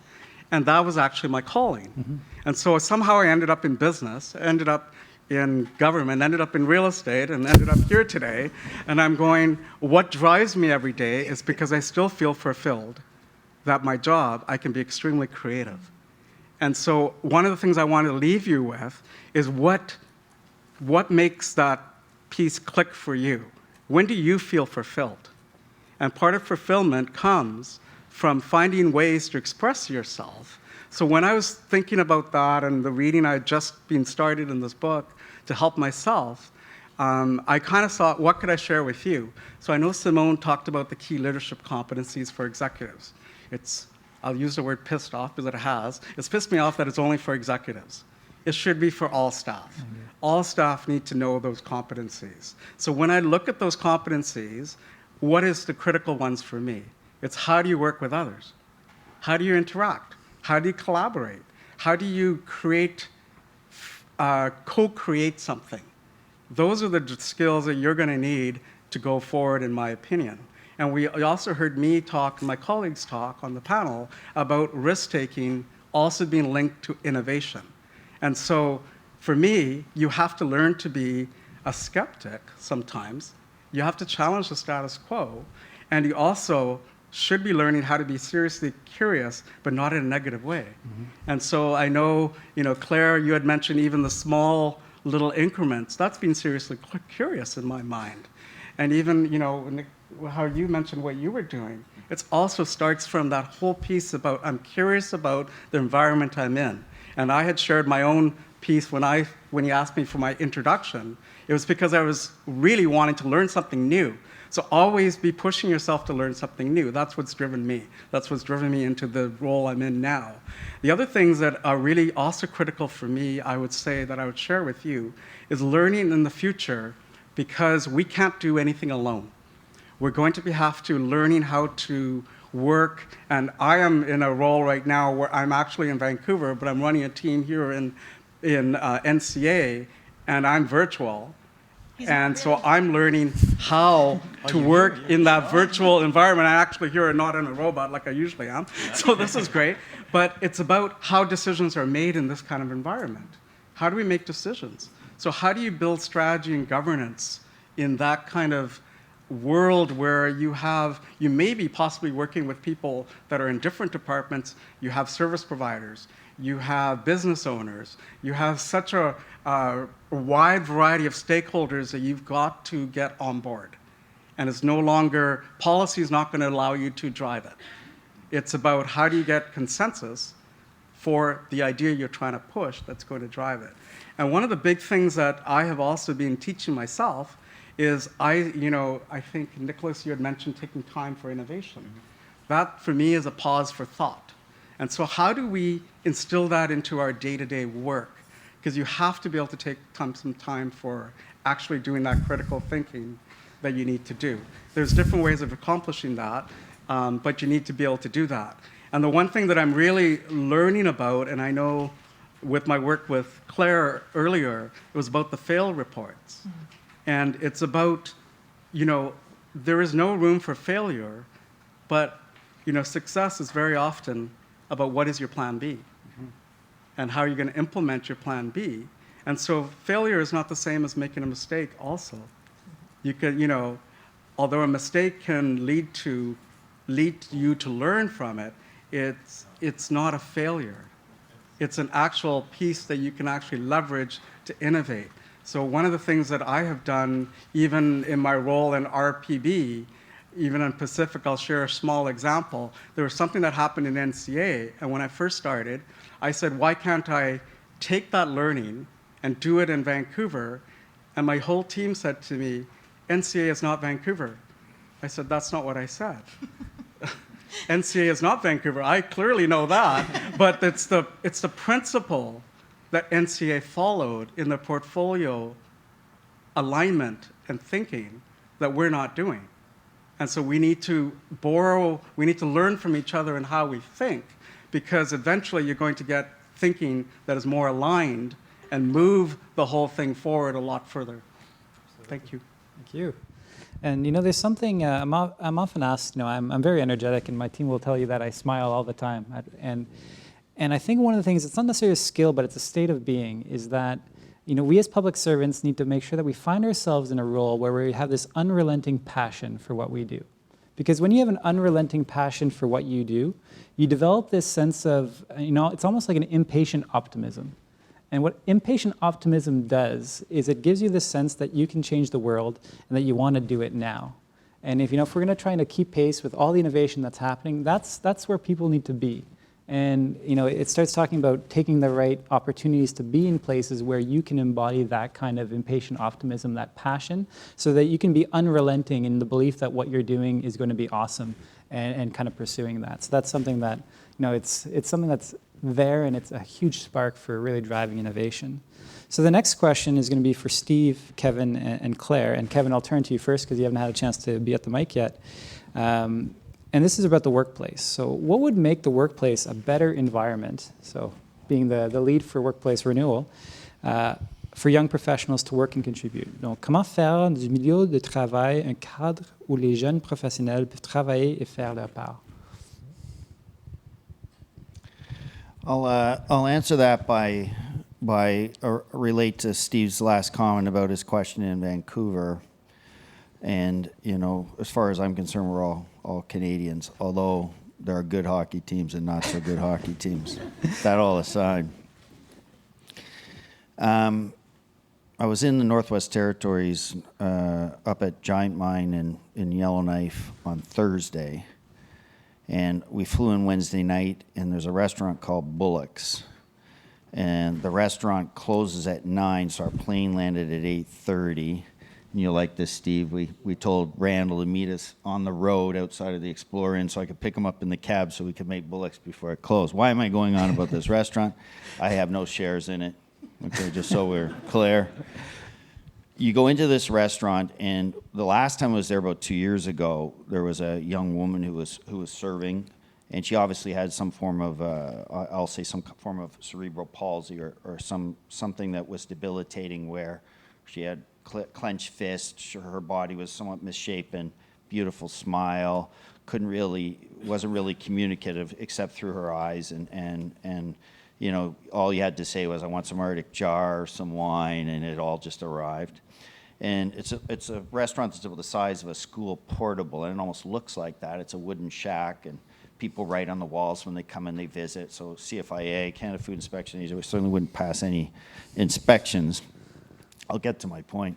and that was actually my calling. Mm-hmm. And so somehow I ended up in business, ended up in government, ended up in real estate, and ended up here today. And I'm going, what drives me every day is because I still feel fulfilled that my job, I can be extremely creative. And so one of the things I want to leave you with is what makes that piece click for you? When do you feel fulfilled? And part of fulfillment comes from finding ways to express yourself. So when I was thinking about that and the reading I had just been started in this book to help myself, I kind of thought, what could I share with you? So I know Simone talked about the key leadership competencies for executives. I'll use the word pissed off because it has. It's pissed me off that it's only for executives. It should be for all staff. Mm-hmm. All staff need to know those competencies. So when I look at those competencies, what is the critical ones for me? It's how do you work with others? How do you interact? How do you collaborate? How do you co-create something? Those are the skills that you're going to need to go forward, in my opinion. And we also heard me talk, my colleagues talk on the panel about risk-taking also being linked to innovation. And so for me, you have to learn to be a skeptic sometimes. You have to challenge the status quo. And you also should be learning how to be seriously curious, but not in a negative way. Mm-hmm. And so I know, Claire, you had mentioned even the small little increments. That's being seriously curious in my mind. And even, how you mentioned what you were doing, it also starts from that whole piece about I'm curious about the environment I'm in. And I had shared my own piece when you asked me for my introduction. It was because I was really wanting to learn something new. So always be pushing yourself to learn something new. That's what's driven me. That's what's driven me into the role I'm in now. The other things that are really also critical for me, I would say, that I would share with you, is learning in the future, because we can't do anything alone. We're going to have to learning how to work, and I am in a role right now where I'm actually in Vancouver, but I'm running a team here in NCA, and I'm virtual. And so I'm learning how to work in that virtual environment. I'm actually here and not in a robot like I usually am. So this is great. But it's about how decisions are made in this kind of environment. How do we make decisions? So how do you build strategy and governance in that kind of world where you may be possibly working with people that are in different departments? You have service providers, you have business owners, you have such a wide variety of stakeholders that you've got to get on board. And it's no longer, policy is not going to allow you to drive it. It's about how do you get consensus for the idea you're trying to push that's going to drive it. And one of the big things that I have also been teaching myself is I think, Nicholas, you had mentioned taking time for innovation. That, for me, is a pause for thought. And so how do we instill that into our day-to-day work? Because you have to be able to take some time for actually doing that critical thinking that you need to do. There's different ways of accomplishing that, but you need to be able to do that. And the one thing that I'm really learning about, and I know with my work with Claire earlier, it was about the fail reports. Mm-hmm. And it's about, there is no room for failure, but, success is very often about what is your plan B, mm-hmm. and how are you going to implement your plan B. And so failure is not the same as making a mistake also. You could, although a mistake can lead you to learn from it, it's not a failure. It's an actual piece that you can actually leverage to innovate. So one of the things that I have done, even in my role in RPB, even in Pacific, I'll share a small example. There was something that happened in NCA, and when I first started, I said, why can't I take that learning and do it in Vancouver? And my whole team said to me, NCA is not Vancouver. I said, that's not what I said. NCA is not Vancouver. I clearly know that, but it's the principle that NCA followed in the portfolio alignment and thinking that we're not doing. And so we need to learn from each other in how we think, because eventually you're going to get thinking that is more aligned and move the whole thing forward a lot further. Thank you. Thank you. And there's something I'm often asked. I'm very energetic, and my team will tell you that I smile all the time. And I think one of the things, it's not necessarily a skill, but it's a state of being, is that we as public servants need to make sure that we find ourselves in a role where we have this unrelenting passion for what we do. Because when you have an unrelenting passion for what you do, you develop this sense of, it's almost like an impatient optimism. And what impatient optimism does is it gives you the sense that you can change the world and that you want to do it now. And if we're going to try to keep pace with all the innovation that's happening, that's where people need to be. And it starts talking about taking the right opportunities to be in places where you can embody that kind of impatient optimism, that passion, so that you can be unrelenting in the belief that what you're doing is going to be awesome, and kind of pursuing that. So that's something that it's something that's there, and it's a huge spark for really driving innovation. So the next question is going to be for Steve, Kevin, and Claire. And Kevin, I'll turn to you first because you haven't had a chance to be at the mic yet. And this is about the workplace. So what would make the workplace a better environment, so being the lead for workplace renewal, for young professionals to work and contribute? Donc, comment faire du milieu de travail un cadre où les jeunes professionnels peuvent travailler et faire leur part? I'll answer that by relate to Steve's last comment about his question in Vancouver. And, as far as I'm concerned, we're all Canadians, although there are good hockey teams and not so good hockey teams. That all aside. I was in the Northwest Territories up at Giant Mine in Yellowknife on Thursday. And we flew in Wednesday night, and there's a restaurant called Bullock's. And the restaurant closes at 9, so our plane landed at 8:30. And you'll like this, Steve. We told Randall to meet us on the road outside of the Explorer Inn so I could pick him up in the cab so we could make bullocks before it closed. Why am I going on about this restaurant? I have no shares in it. Okay, just so we're clear. You go into this restaurant, and the last time I was there about 2 years ago, there was a young woman who was serving, and she obviously had some form of, I'll say some form of cerebral palsy or something that was debilitating, where she had clenched fists, her body was somewhat misshapen, beautiful smile, wasn't really communicative except through her eyes, and you know, all you had to say was, I want some Arctic jar, some wine, and it all just arrived. And it's a restaurant that's about the size of a school portable, and it almost looks like that. It's a wooden shack, and people write on the walls when they come and they visit. So CFIA, Canada Food Inspection Agency, we certainly wouldn't pass any inspections. I'll get to my point.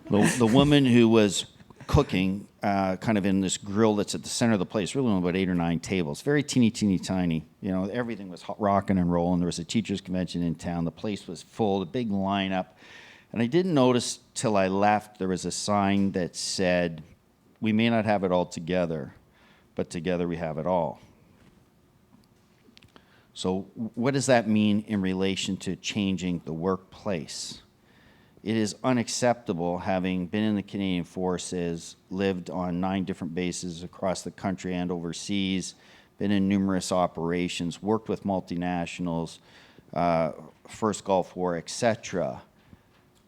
The woman who was cooking kind of in this grill that's at the center of the place, really only about 8 or 9 tables, very teeny tiny. You know, everything was rocking and rolling. There was a teachers convention in town. The place was full, a big lineup. And I didn't notice till I left, there was a sign that said, we may not have it all together, but together we have it all. So what does that mean in relation to changing the workplace? It is unacceptable, having been in the Canadian Forces, lived on 9 different bases across the country and overseas, been in numerous operations, worked with multinationals, First Gulf War, etc.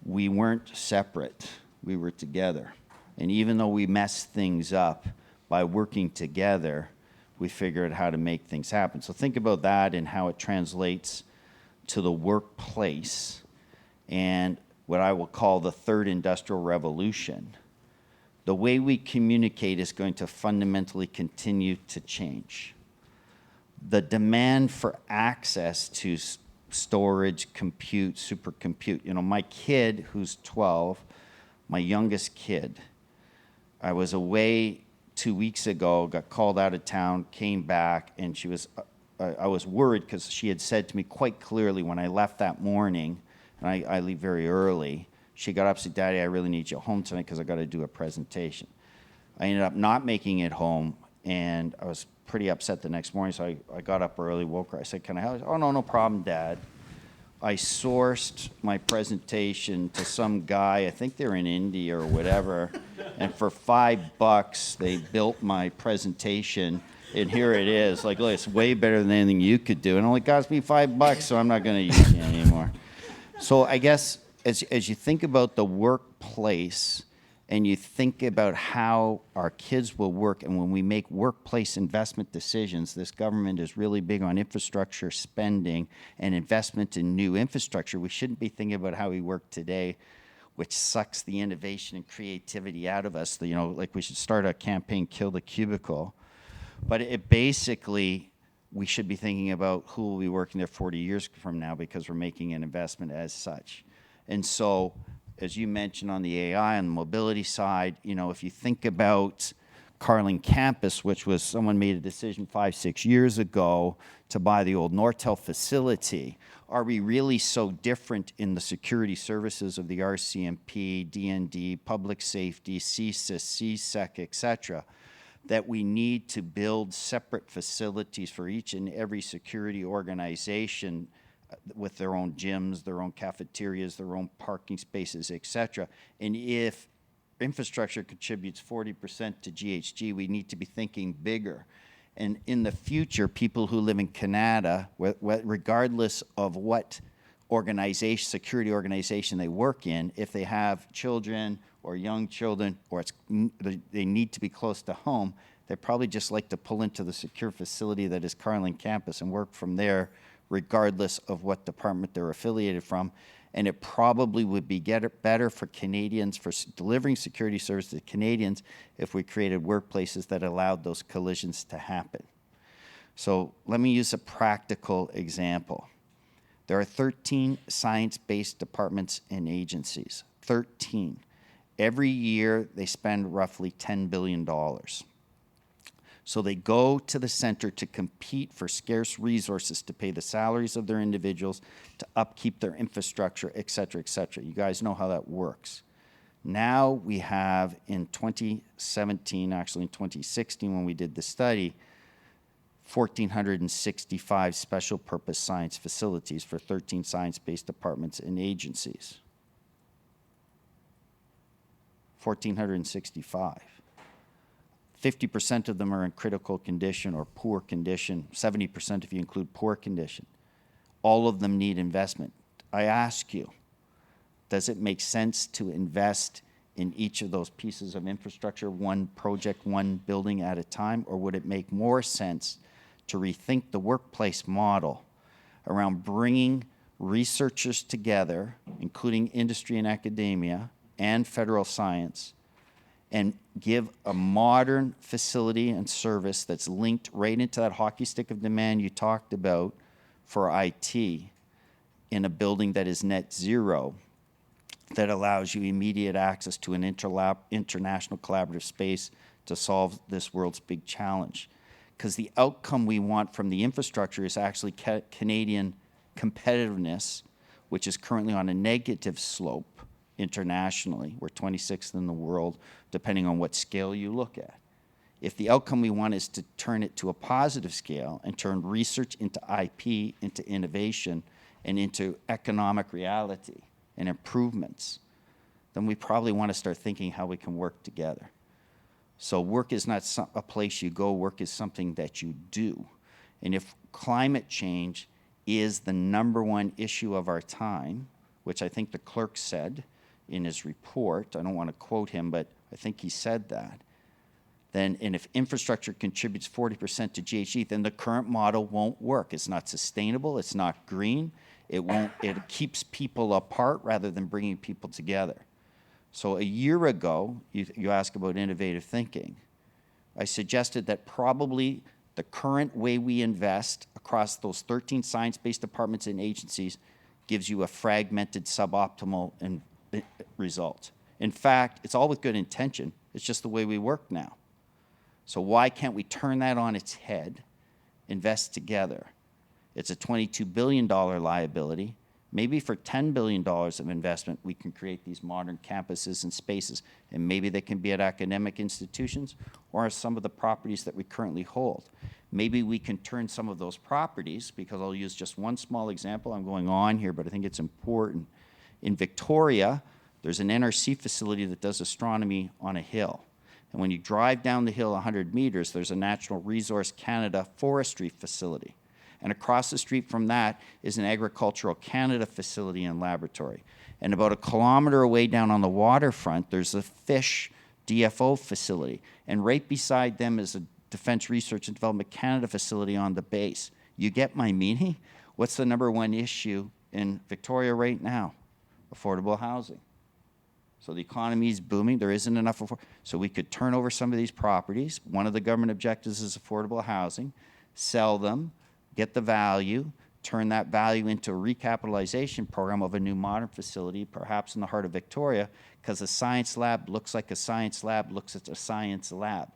We weren't separate. We were together. And even though we messed things up, by working together, we figured out how to make things happen. So think about that and how it translates to the workplace and what I will call the third industrial revolution. The way we communicate is going to fundamentally continue to change. The demand for access to storage, compute, supercompute. You know, my kid, who's 12, my youngest kid, I was away 2 weeks ago, got called out of town, came back, and I was worried because she had said to me quite clearly when I left that morning, and I leave very early, she got up and said, Daddy, I really need you home tonight because I got to do a presentation. I ended up not making it home, and I was pretty upset the next morning, so I got up early, woke her. I said, can I help you? Oh, no problem, Dad. I sourced my presentation to some guy, I think they're in India or whatever, and for $5, they built my presentation, and here it is. Like, look, it's way better than anything you could do, and it only cost me $5, so I'm not going to use it anymore. So I guess as you think about the workplace and you think about how our kids will work, and when we make workplace investment decisions, this government is really big on infrastructure spending and investment in new infrastructure. We shouldn't be thinking about how we work today, which sucks the innovation and creativity out of us. You know, like we should start a campaign, Kill the Cubicle. But it basically, we should be thinking about who will be working there 40 years from now because we're making an investment as such. And so, as you mentioned on the AI and the mobility side, you know, if you think about Carling Campus, which was someone made a decision 5-6 years ago to buy the old Nortel facility, are we really so different in the security services of the RCMP, DND, public safety, CSIS, CSEC, et cetera, that we need to build separate facilities for each and every security organization with their own gyms, their own cafeterias, their own parking spaces, et cetera. And if infrastructure contributes 40% to GHG, we need to be thinking bigger. And in the future, people who live in Canada, regardless of what organization, security organization they work in, if they have children or young children, or they need to be close to home, they probably just like to pull into the secure facility that is Carling Campus and work from there, regardless of what department they're affiliated from. And it probably would be better for Canadians, for delivering security services to Canadians, if we created workplaces that allowed those collisions to happen. So let me use a practical example. There are 13 science-based departments and agencies, 13. Every year, they spend roughly $10 billion. So they go to the center to compete for scarce resources to pay the salaries of their individuals, to upkeep their infrastructure, et cetera, et cetera. You guys know how that works. Now we have in 2017, actually in 2016 when we did the study, 1,465 special purpose science facilities for 13 science-based departments and agencies. 1,465. 50% of them are in critical condition or poor condition, 70% if you include poor condition. All of them need investment. I ask you, does it make sense to invest in each of those pieces of infrastructure, one project, one building at a time, or would it make more sense to rethink the workplace model around bringing researchers together, including industry and academia and federal science, and give a modern facility and service that's linked right into that hockey stick of demand you talked about for IT in a building that is net zero, that allows you immediate access to an international collaborative space to solve this world's big challenge. Because the outcome we want from the infrastructure is actually Canadian competitiveness, which is currently on a negative slope internationally. We're 26th in the world, depending on what scale you look at. If the outcome we want is to turn it to a positive scale and turn research into IP, into innovation, and into economic reality and improvements, then we probably want to start thinking how we can work together. So work is not a place you go, work is something that you do. And if climate change is the #1 issue of our time, which I think the clerk said in his report, I don't want to quote him, but I think he said that, then, and if infrastructure contributes 40% to GHG, then the current model won't work. It's not sustainable, it's not green, it keeps people apart rather than bringing people together. So a year ago, you asked about innovative thinking. I suggested that probably the current way we invest across those 13 science-based departments and agencies gives you a fragmented, suboptimal result. In fact, it's all with good intention. It's just the way we work now. So why can't we turn that on its head, invest together? It's a $22 billion liability. Maybe for $10 billion of investment, we can create these modern campuses and spaces, and maybe they can be at academic institutions or some of the properties that we currently hold. Maybe we can turn some of those properties, because I'll use just one small example. I'm going on here, but I think it's important. In Victoria, there's an NRC facility that does astronomy on a hill. And when you drive down the hill 100 meters, there's a Natural Resource Canada forestry facility. And across the street from that is an Agricultural Canada facility and laboratory. And about 1 kilometer away down on the waterfront, there's a fish DFO facility. And right beside them is a Defense Research and Development Canada facility on the base. You get my meaning? What's the #1 issue in Victoria right now? Affordable housing. So the economy is booming. There isn't enough. So we could turn over some of these properties. One of the government objectives is affordable housing. Sell them, get the value, turn that value into a recapitalization program of a new modern facility, perhaps in the heart of Victoria, because a science lab looks like a science lab looks at a science lab.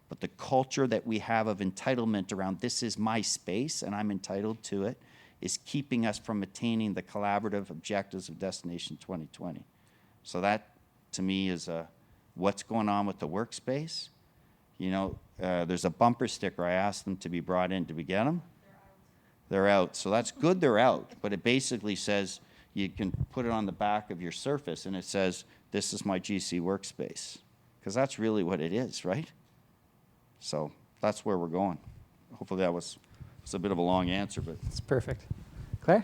But the culture that we have of entitlement around this is my space and I'm entitled to it is keeping us from attaining the collaborative objectives of Destination 2020. So that, to me, is what's going on with the workspace. You know, there's a bumper sticker. I asked them to be brought in. Did we get them? They're out. So that's good they're out, but it basically says you can put it on the back of your Surface and it says, this is my GC workspace. Because that's really what it is, right? So that's where we're going. Hopefully that was a bit of a long answer, but. It's perfect. Claire?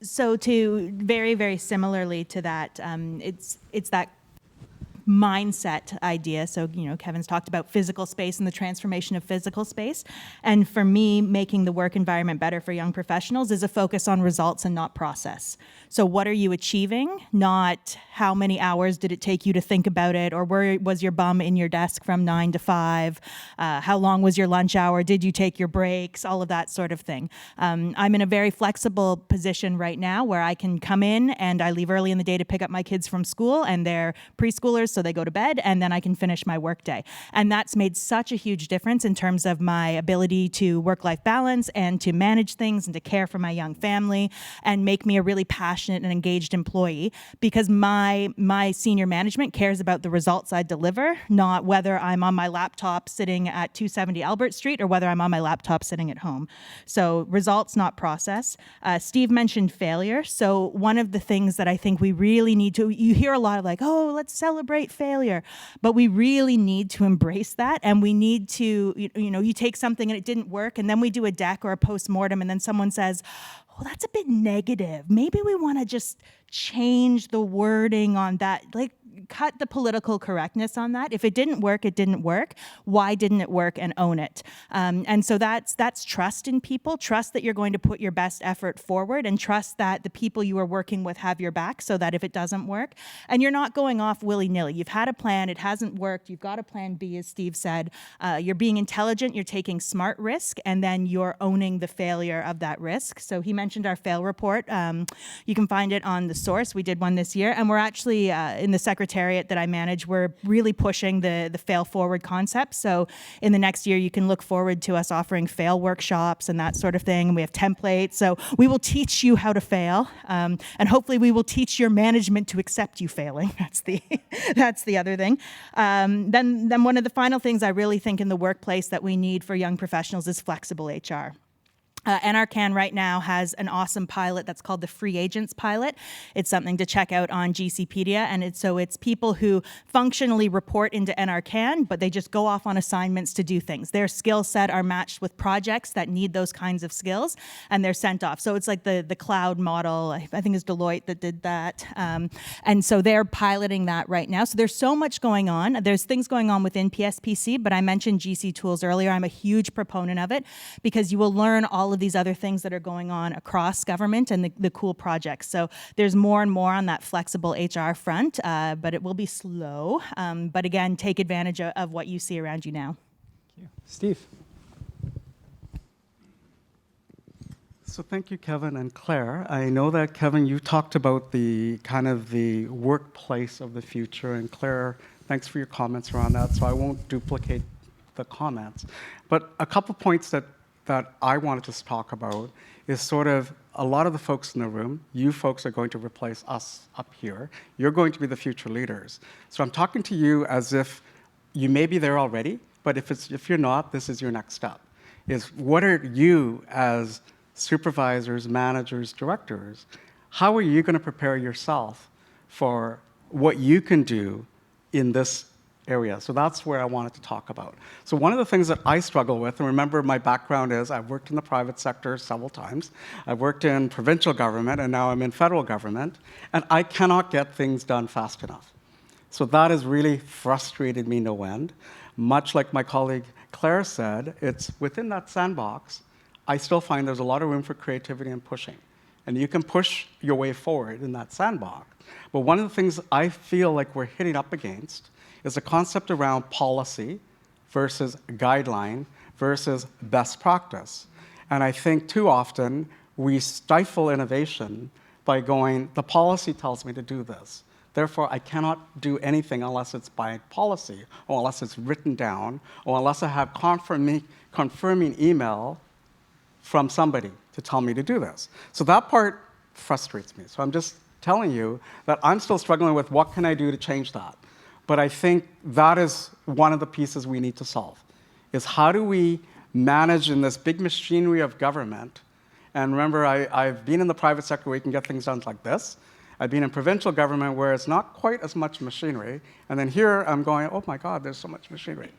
So to very, very similarly to that, it's that mindset idea. So, you know, Kevin's talked about physical space and the transformation of physical space. And for me, making the work environment better for young professionals is a focus on results and not process. So what are you achieving? Not how many hours did it take you to think about it, or where was your bum in your desk from 9 to 5? How long was your lunch hour? Did you take your breaks? All of that sort of thing. I'm in a very flexible position right now where I can come in and I leave early in the day to pick up my kids from school, and they're preschoolers, so they go to bed, and then I can finish my workday. And that's made such a huge difference in terms of my ability to work-life balance and to manage things and to care for my young family and make me a really passionate and engaged employee, because my senior management cares about the results I deliver, not whether I'm on my laptop sitting at 270 Albert Street or whether I'm on my laptop sitting at home. So results, not process. Steve mentioned failure. So one of the things that I think we really need to, you hear a lot of like, oh, let's celebrate failure, but we really need to embrace that. And we need to, you take something and it didn't work, and then we do a deck or a post-mortem, and then someone says, oh, that's a bit negative. Maybe we want to just change the wording on that. Like, cut the political correctness on that. If it didn't work, it didn't work. Why didn't it work? And own it. And so that's trust in people. Trust that you're going to put your best effort forward, and trust that the people you are working with have your back, so that if it doesn't work, and you're not going off willy-nilly. You've had a plan, it hasn't worked, you've got a plan B, as Steve said. You're being intelligent, you're taking smart risk, and then you're owning the failure of that risk. So he mentioned our fail report. You can find it on The Source. We did one this year, and we're actually in the Secretariat that I manage, we're really pushing the fail forward concept. So in the next year, you can look forward to us offering fail workshops and that sort of thing. We have templates. So we will teach you how to fail. And hopefully we will teach your management to accept you failing. That's the other thing. Then one of the final things I really think in the workplace that we need for young professionals is flexible HR. NRCan right now has an awesome pilot that's called the Free Agents Pilot. It's something to check out on GCpedia, and it's people who functionally report into NRCan, but they just go off on assignments to do things. Their skill set are matched with projects that need those kinds of skills, and they're sent off. So it's like the cloud model. I think it's Deloitte that did that. And so they're piloting that right now. So there's so much going on. There's things going on within PSPC, but I mentioned GC Tools earlier. I'm a huge proponent of it, because you will learn all of these other things that are going on across government and the cool projects. So there's more and more on that flexible HR front, but it will be slow. But again, take advantage of what you see around you now. Thank you. Steve. So thank you, Kevin and Claire. I know that, Kevin, you talked about the kind of the workplace of the future, and Claire, thanks for your comments around that, so I won't duplicate the comments. But a couple points that I wanted to talk about is sort of a lot of the folks in the room, you folks are going to replace us up here. You're going to be the future leaders. So I'm talking to you as if you may be there already, but if you're not, this is your next step. Is what are you as supervisors, managers, directors, how are you going to prepare yourself for what you can do in this area? So that's where I wanted to talk about. So one of the things that I struggle with, and remember my background is I've worked in the private sector several times, I've worked in provincial government, and now I'm in federal government, and I cannot get things done fast enough. So that has really frustrated me no end. Much like my colleague Claire said, it's within that sandbox, I still find there's a lot of room for creativity and pushing. And you can push your way forward in that sandbox. But one of the things I feel like we're hitting up against is the concept around policy versus guideline versus best practice. And I think too often we stifle innovation by going, the policy tells me to do this. Therefore, I cannot do anything unless it's by policy, or unless it's written down, or unless I have confirming email from somebody to tell me to do this. So that part frustrates me. So I'm just telling you that I'm still struggling with what can I do to change that. But I think that is one of the pieces we need to solve, is how do we manage in this big machinery of government? And remember, I've been in the private sector where you can get things done like this. I've been in provincial government where it's not quite as much machinery. And then here I'm going, oh my God, there's so much machinery.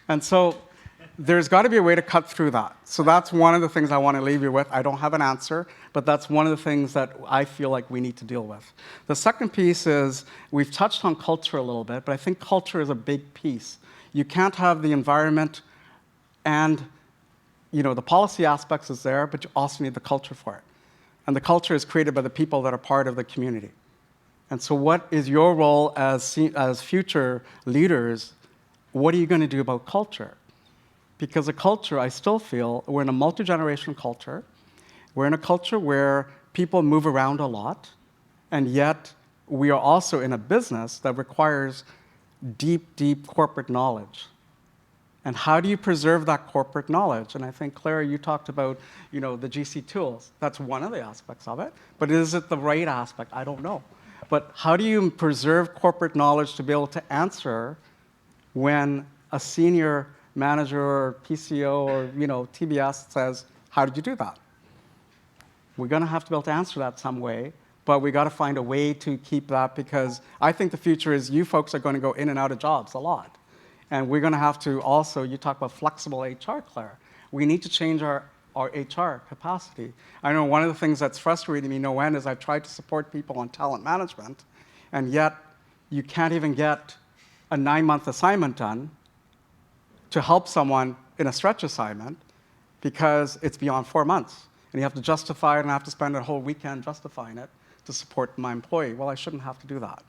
And so there's got to be a way to cut through that. So that's one of the things I want to leave you with. I don't have an answer, but that's one of the things that I feel like we need to deal with. The second piece is, we've touched on culture a little bit, but I think culture is a big piece. You can't have the environment and the policy aspects is there, but you also need the culture for it. And the culture is created by the people that are part of the community. And so what is your role as future leaders? What are you going to do about culture? Because a culture, I still feel, we're in a multi-generational culture. We're in a culture where people move around a lot, and yet we are also in a business that requires deep, deep corporate knowledge. And how do you preserve that corporate knowledge? And I think, Clara, you talked about, the GC tools. That's one of the aspects of it. But is it the right aspect? I don't know. But how do you preserve corporate knowledge to be able to answer when a senior manager or PCO or, TBS says, how did you do that? We're going to have to be able to answer that some way. But we got to find a way to keep that, because I think the future is you folks are going to go in and out of jobs a lot. And we're going to have to also, you talk about flexible HR, Claire. We need to change our HR capacity. I know one of the things that's frustrating me no end is I've tried to support people on talent management, and yet you can't even get a 9-month assignment done to help someone in a stretch assignment because it's beyond 4 months. And you have to justify it, and I have to spend a whole weekend justifying it to support my employee. Well, I shouldn't have to do that.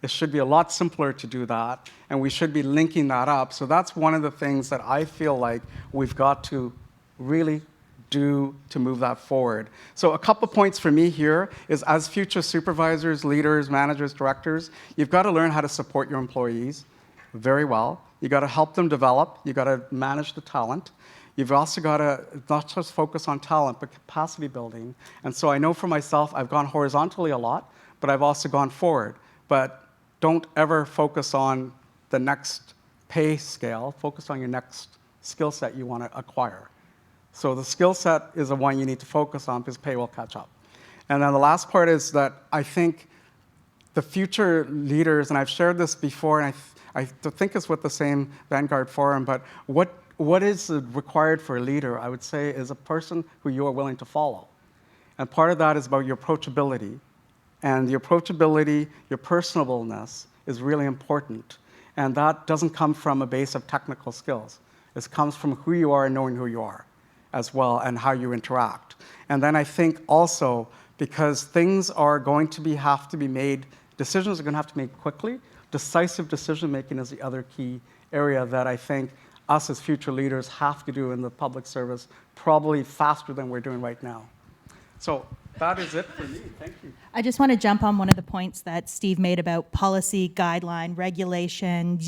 It should be a lot simpler to do that, and we should be linking that up. So that's one of the things that I feel like we've got to really do to move that forward. So a couple points for me here is, as future supervisors, leaders, managers, directors, you've got to learn how to support your employees very well. You've got to help them develop. You've got to manage the talent. You've also got to not just focus on talent, but capacity building. And so I know for myself, I've gone horizontally a lot, but I've also gone forward. But don't ever focus on the next pay scale. Focus on your next skill set you want to acquire. So the skill set is the one you need to focus on, because pay will catch up. And then the last part is that I think the future leaders, and I've shared this before, and I think it's with the same Vanguard Forum, but what is required for a leader, I would say, is a person who you are willing to follow. And part of that is about your approachability. And the approachability, your personableness is really important. And that doesn't come from a base of technical skills. It comes from who you are and knowing who you are as well, and how you interact. And then I think also, because things are going to have to be made, decisions are going to have to be made quickly, decisive decision-making is the other key area that I think us as future leaders have to do in the public service, probably faster than we're doing right now. So that is it for me. Thank you. I just want to jump on one of the points that Steve made about policy, guideline, regulation,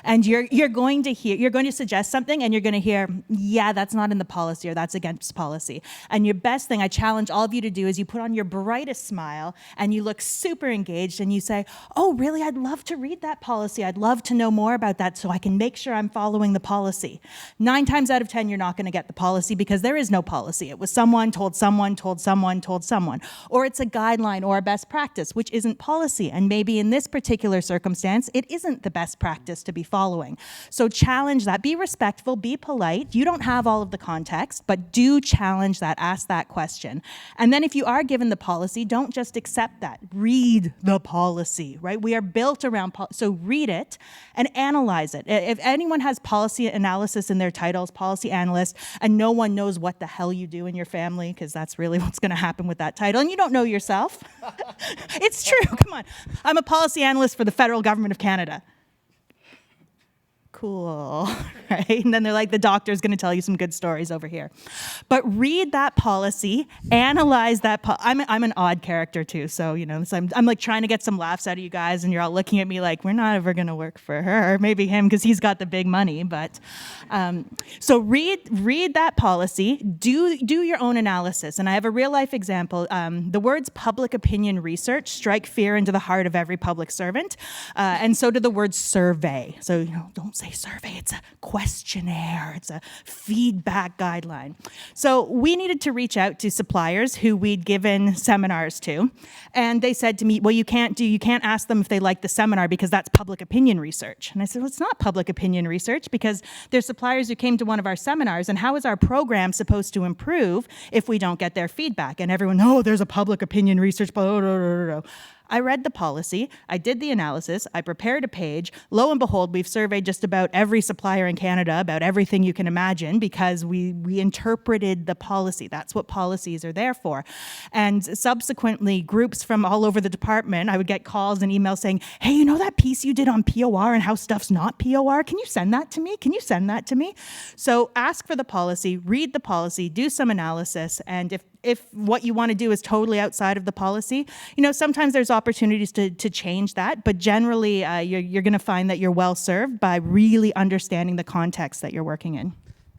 and you're going to suggest something, and you're going to hear, yeah, that's not in the policy, or that's against policy. And your best thing I challenge all of you to do is you put on your brightest smile and you look super engaged and you say, oh, really? I'd love to read that policy. I'd love to know more about that so I can make sure I'm following the policy. 9 times out of 10, you're not going to get the policy, because there is no policy. It was someone told someone told someone told someone. Or it's a guideline or a best practice, which isn't policy. And maybe in this particular circumstance, it isn't the best practice to be following. So challenge that. Be respectful, be polite. You don't have all of the context, but do challenge that, ask that question. And then if you are given the policy, don't just accept that. Read the policy, right? We are built around so read it and analyze it. If anyone has policy analysis in their titles, policy analyst, and no one knows what the hell you do in your family, because that's really what's going to happen with that title, and you don't know yourself. It's true. Come on. I'm a policy analyst for the federal government of Canada. Cool, right? And then they're like, the doctor's going to tell you some good stories over here. But read that policy, analyze that. I'm an odd character too, so so I'm like trying to get some laughs out of you guys, and you're all looking at me like, we're not ever going to work for her. Maybe him, because he's got the big money. But so read that policy. Do your own analysis. And I have a real life example. The words public opinion research strike fear into the heart of every public servant, and so do the word survey. So don't say survey, it's a questionnaire, it's a feedback guideline. So we needed to reach out to suppliers who we'd given seminars to, and they said to me, well, you can't ask them if they like the seminar because that's public opinion research. And I said, well, it's not public opinion research, because there's suppliers who came to one of our seminars, and how is our program supposed to improve if we don't get their feedback? And everyone, oh, there's a public opinion research, blah, blah, blah, blah. I read the policy, I did the analysis, I prepared a page. Lo and behold, we've surveyed just about every supplier in Canada about everything you can imagine, because we interpreted the policy. That's what policies are there for. And subsequently, groups from all over the department, I would get calls and emails saying, hey, you know that piece you did on POR and how stuff's not POR? Can you send that to me? Can you send that to me? So ask for the policy, read the policy, do some analysis, and if what you want to do is totally outside of the policy, sometimes there's opportunities to change that, but generally you're going to find that you're well served by really understanding the context that you're working in.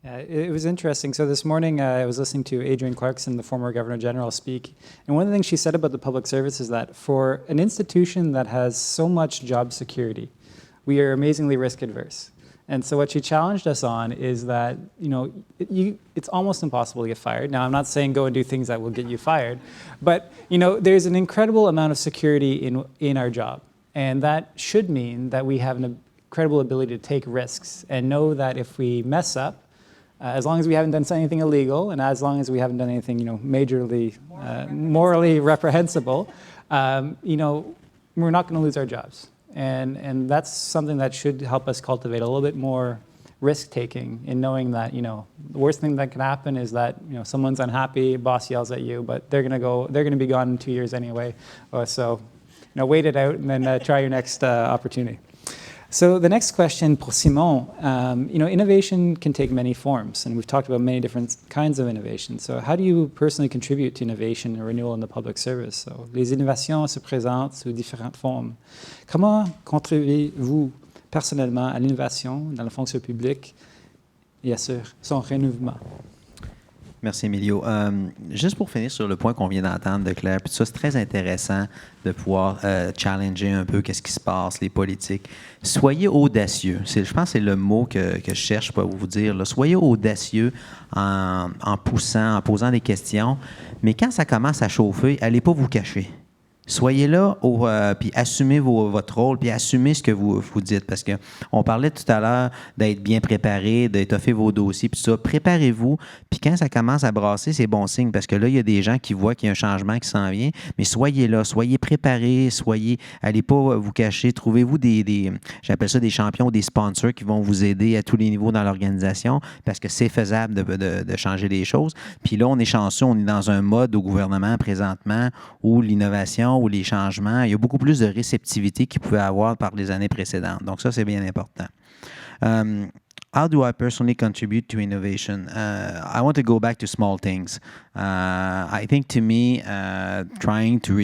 It was interesting. So this morning I was listening to Adrienne Clarkson, the former Governor General, speak. And one of the things she said about the public service is that for an institution that has so much job security, we are amazingly risk adverse. And so what she challenged us on is that, it's almost impossible to get fired. Now, I'm not saying go and do things that will get you fired, but, there's an incredible amount of security in our job. And that should mean that we have an incredible ability to take risks and know that if we mess up, as long as we haven't done anything illegal, and as long as we haven't done anything, majorly morally reprehensible, we're not going to lose our jobs, and that's something that should help us cultivate a little bit more risk-taking in knowing that the worst thing that can happen is that someone's unhappy, boss yells at you, but they're going to be gone in 2 years anyway. So wait it out and then try your next opportunity. So the next question for Simon, innovation can take many forms, and we've talked about many different kinds of innovation. So how do you personally contribute to innovation and renewal in the public service? So les innovations se présentent sous différentes formes. Comment contribuez-vous personnellement à l'innovation dans la fonction publique et à son renouvellement? Merci, Emilio. Juste pour finir sur le point qu'on vient d'entendre de Claire, puis ça, c'est très intéressant de pouvoir challenger un peu qu'est-ce qui se passe, les politiques. Soyez audacieux. Je pense que c'est le mot que je cherche pour vous dire. Là. Soyez audacieux en poussant, en posant des questions, mais quand ça commence à chauffer, allez pas vous cacher. Soyez là, puis assumez votre rôle, puis assumez ce que vous dites. Parce qu'on parlait tout à l'heure d'être bien préparé, d'étoffer vos dossiers, puis ça. Préparez-vous, puis quand ça commence à brasser, c'est bon signe. Parce que là, il y a des gens qui voient qu'il y a un changement qui s'en vient. Mais soyez là, soyez préparés, allez pas vous cacher. Trouvez-vous j'appelle ça des champions, des sponsors qui vont vous aider à tous les niveaux dans l'organisation, parce que c'est faisable de changer les choses. Puis là, on est chanceux, on est dans un mode au gouvernement présentement où l'innovation, ou les changements, il y a beaucoup plus de réceptivité qu'il pouvait avoir par les années précédentes. Donc ça, c'est bien important. How do I personally contribute to innovation? I want to go back to small things. I think to me, trying to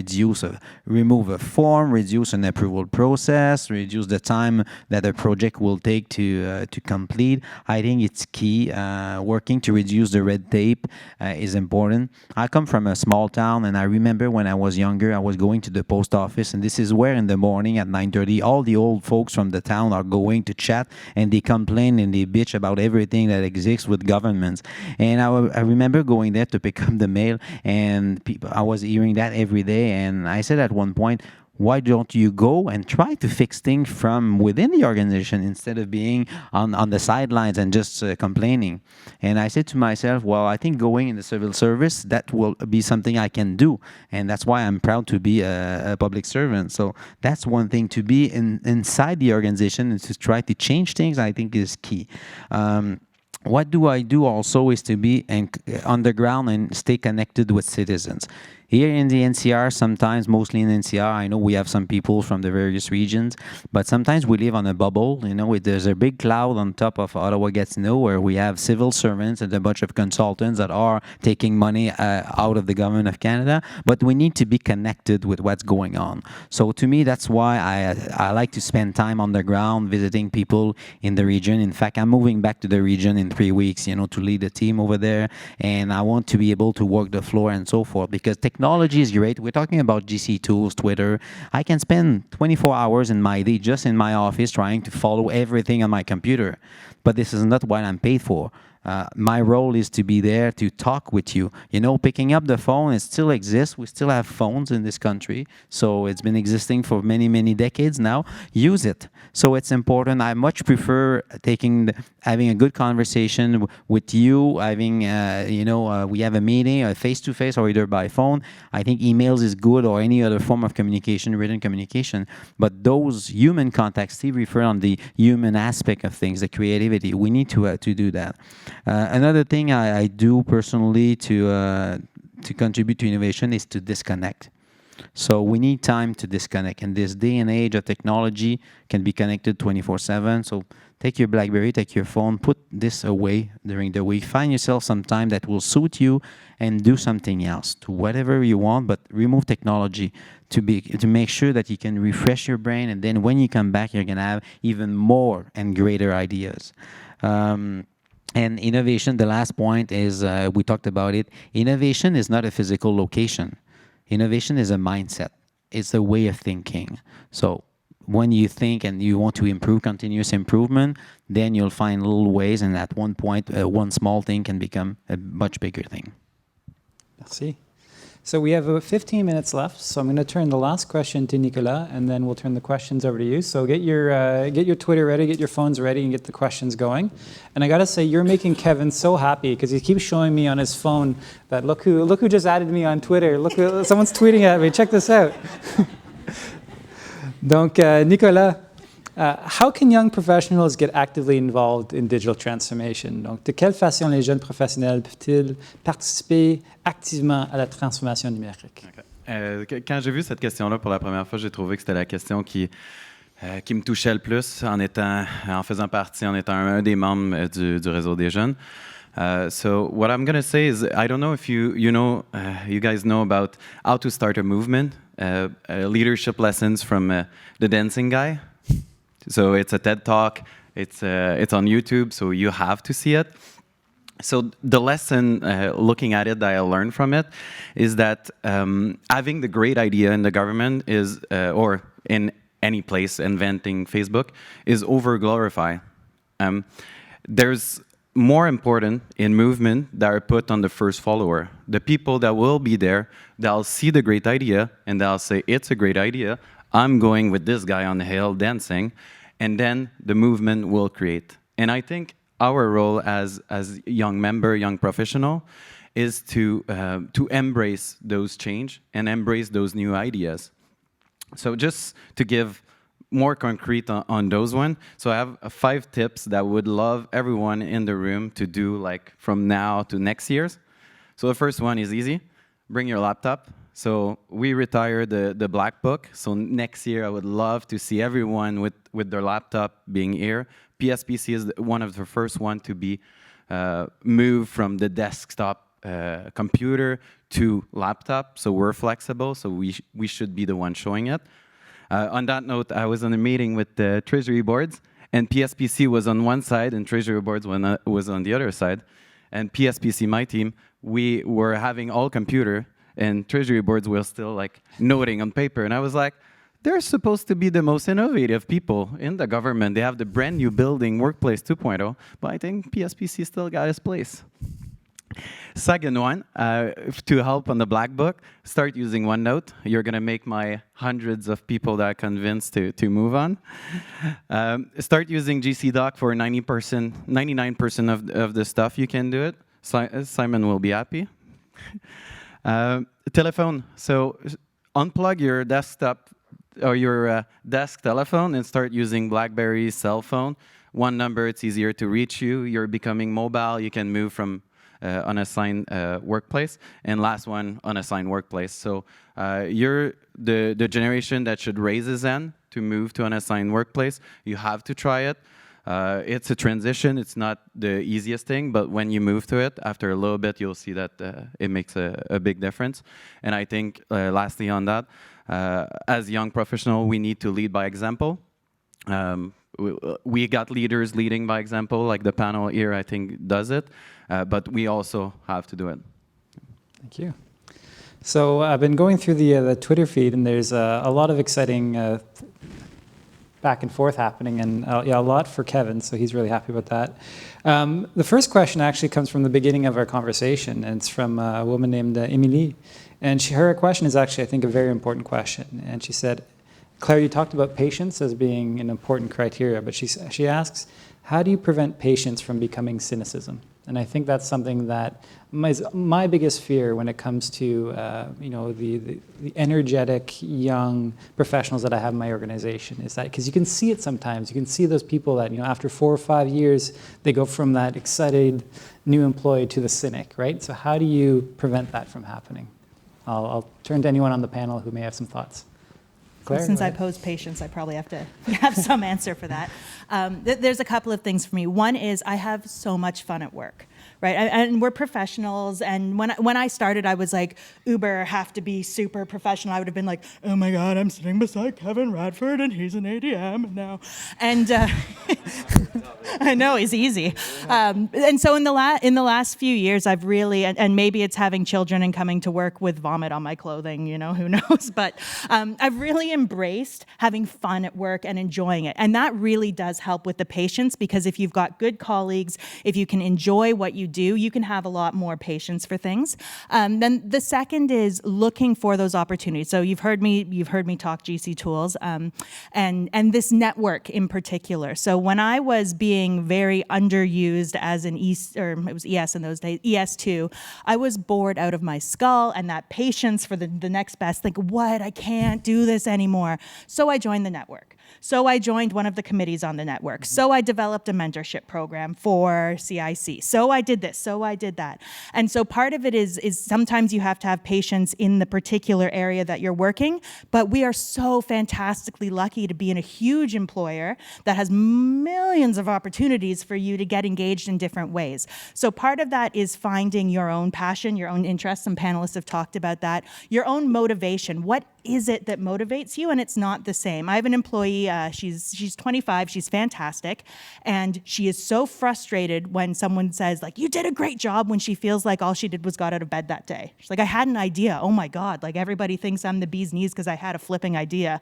remove a form, reduce an approval process, reduce the time that a project will take to complete, I think it's key. Working to reduce the red tape is important. I come from a small town, and I remember when I was younger, I was going to the post office, and this is where in the morning at 9:30, all the old folks from the town are going to chat, and they complain and they bitch about everything that exists with governments. And I remember going there to pick up the mail, and I was hearing that every day, and I said at one point, why don't you go and try to fix things from within the organization instead of being on the sidelines and just complaining? And I said to myself, well, I think going in the civil service, that will be something I can do. And that's why I'm proud to be a public servant. So that's one thing, to be inside the organization and to try to change things, I think is key. What do I do also is to be underground and stay connected with citizens. Here in the NCR, sometimes, mostly in NCR, I know we have some people from the various regions, but sometimes we live on a bubble. There's a big cloud on top of Ottawa-Gatineau where we have civil servants and a bunch of consultants that are taking money out of the government of Canada, but we need to be connected with what's going on. So to me, that's why I like to spend time on the ground visiting people in the region. In fact, I'm moving back to the region in 3 weeks, to lead a team over there, and I want to be able to work the floor and so forth, because technology is great. We're talking about GC tools, Twitter. I can spend 24 hours in my day just in my office trying to follow everything on my computer. But this is not what I'm paid for. My role is to be there to talk with you. Picking up the phone, it still exists. We still have phones in this country. So it's been existing for many, many decades now. Use it. So it's important. I much prefer having a good conversation with you, we have a meeting, face-to-face or either by phone. I think emails is good, or any other form of communication, written communication. But those human contacts, Steve referred on the human aspect of things, the creativity. We need to do that. Another thing I do personally to contribute to innovation is to disconnect. So we need time to disconnect. In this day and age of technology, can be connected 24/7. So take your BlackBerry, take your phone, put this away during the week. Find yourself some time that will suit you and do something else. Do whatever you want, but remove technology to make sure that you can refresh your brain. And then when you come back, you're going to have even more and greater ideas. And innovation, the last point is, we talked about it, innovation is not a physical location. Innovation is a mindset. It's a way of thinking. So when you think and you want to improve, continuous improvement, then you'll find little ways, and at one point, one small thing can become a much bigger thing. Merci. So we have 15 minutes left, so I'm going to turn the last question to Nicolas, and then we'll turn the questions over to you. So get your Twitter ready, get your phones ready, and get the questions going. And I got to say, you're making Kevin so happy because he keeps showing me on his phone that look who just added me on Twitter. Look, someone's tweeting at me. Check this out. Donc, Nicolas, how can young professionals get actively involved in digital transformation? Donc, de quelle façon les jeunes professionnels peuvent-ils participer activement à la transformation numérique? Okay. Quand j'ai vu cette question-là pour la première fois, j'ai trouvé que c'était la question qui me touchait le plus en faisant partie, en étant un des membres du réseau des jeunes. So what I'm going to say is, I don't know if you guys know about how to start a movement, leadership lessons from the dancing guy. So it's a TED Talk, it's on YouTube, so you have to see it. So the lesson, looking at it, that I learned from it, is that having the great idea in the government is, or in any place, inventing Facebook, is over-glorified. There's more important in movement that are put on the first follower. The people that will be there, they'll see the great idea, and they'll say, it's a great idea, I'm going with this guy on the hill dancing, and then the movement will create. And I think our role as young member, young professional, is to embrace those change and embrace those new ideas. So just to give more concrete on those one, so I have 5 tips that I would love everyone in the room to do, like from now to next year's. So the first one is easy. Bring your laptop. So we retired the Black Book. So next year, I would love to see everyone with their laptop being here. PSPC is one of the first one to be moved from the desktop computer to laptop. So we're flexible. So we should be the one showing it. On that note, I was on a meeting with the Treasury boards, and PSPC was on one side, and Treasury boards was on the other side. And PSPC, my team, we were having all computer, and Treasury boards were still like noting on paper. And I was like, they're supposed to be the most innovative people in the government. They have the brand new building, Workplace 2.0, but I think PSPC still got its place. Second one, to help on the Black Book, start using OneNote. You're going to make my hundreds of people that are convinced to move on. Start using GCDoc for 99% of the stuff you can do it. Simon will be happy. Telephone. So unplug your desktop or your desk telephone and start using BlackBerry cell phone. One number, it's easier to reach you. You're becoming mobile. You can move from unassigned workplace. And last one, unassigned workplace. So you're the generation that should raise his hand to move to unassigned workplace. You have to try it. It's a transition. It's not the easiest thing, but when you move to it, after a little bit, you'll see that it makes a big difference. And I think, lastly on that, as young professional, we need to lead by example. We got leaders leading by example, like the panel here, I think, does it. But we also have to do it. Thank you. So I've been going through the Twitter feed, and there's a lot of exciting back and forth happening, and a lot for Kevin, so he's really happy about that. The first question actually comes from the beginning of our conversation, and it's from a woman named Emilie. And her question is actually, I think, a very important question. And she said, Claire, you talked about patience as being an important criteria, but she asks, how do you prevent patience from becoming cynicism? And I think that's something that is my biggest fear when it comes to the energetic young professionals that I have in my organization, is that because you can see it sometimes. You can see those people that after 4 or 5 years they go from that excited new employee to the cynic, right? So how do you prevent that from happening? I'll turn to anyone on the panel who may have some thoughts. Claire, Since go I ahead. pose patience, I probably have to have some answer for that. There's a couple of things for me. One is I have so much fun at work, right? And we're professionals. And when I started, I was like, Uber have to be super professional. I would have been like, oh my God, I'm sitting beside Kevin Radford and he's an ADM now. And I know, it's easy. And so in the last few years, I've really, and maybe it's having children and coming to work with vomit on my clothing, who knows? But I've really embraced having fun at work and enjoying it. And that really does help with the patience, because if you've got good colleagues, if you can enjoy what you do, you can have a lot more patience for things. Then the second is looking for those opportunities. So you've heard me talk GC Tools, and this network in particular. So when I was being very underused as an it was ES in those days, ES2, I was bored out of my skull, and that patience for the next best, like, what, I can't do this anymore. So I joined the network. So I joined one of the committees on the network. So I developed a mentorship program for CIC. So I did this, so I did that. And so part of it is sometimes you have to have patience in the particular area that you're working, but we are so fantastically lucky to be in a huge employer that has millions of opportunities for you to get engaged in different ways. So part of that is finding your own passion, your own interests. Some panelists have talked about that. Your own motivation. What is it that motivates you? And it's not the same. I have an employee, she's 25, she's fantastic, and she is so frustrated when someone says, like, you did a great job, when she feels like all she did was got out of bed that day. She's like, I had an idea. Oh my God, like, everybody thinks I'm the bee's knees because I had a flipping idea.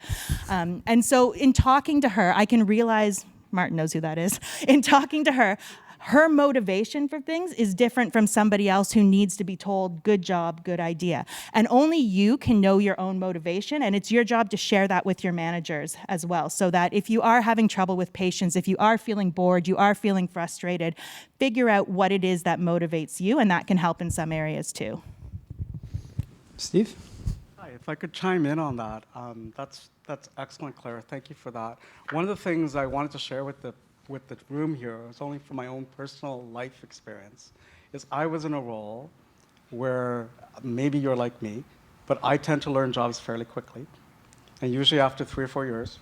And so in talking to her, I can realize, Martin knows who that is, in talking to her, her motivation for things is different from somebody else who needs to be told, good job, good idea. And only you can know your own motivation, and it's your job to share that with your managers as well, so that if you are having trouble with patience, if you are feeling bored, you are feeling frustrated, figure out what it is that motivates you, and that can help in some areas too. Steve? Hi, if I could chime in on that, that's excellent, Claire. Thank you for that. One of the things I wanted to share with the room here, it's only from my own personal life experience, is I was in a role where maybe you're like me, but I tend to learn jobs fairly quickly. And usually after 3 or 4 years,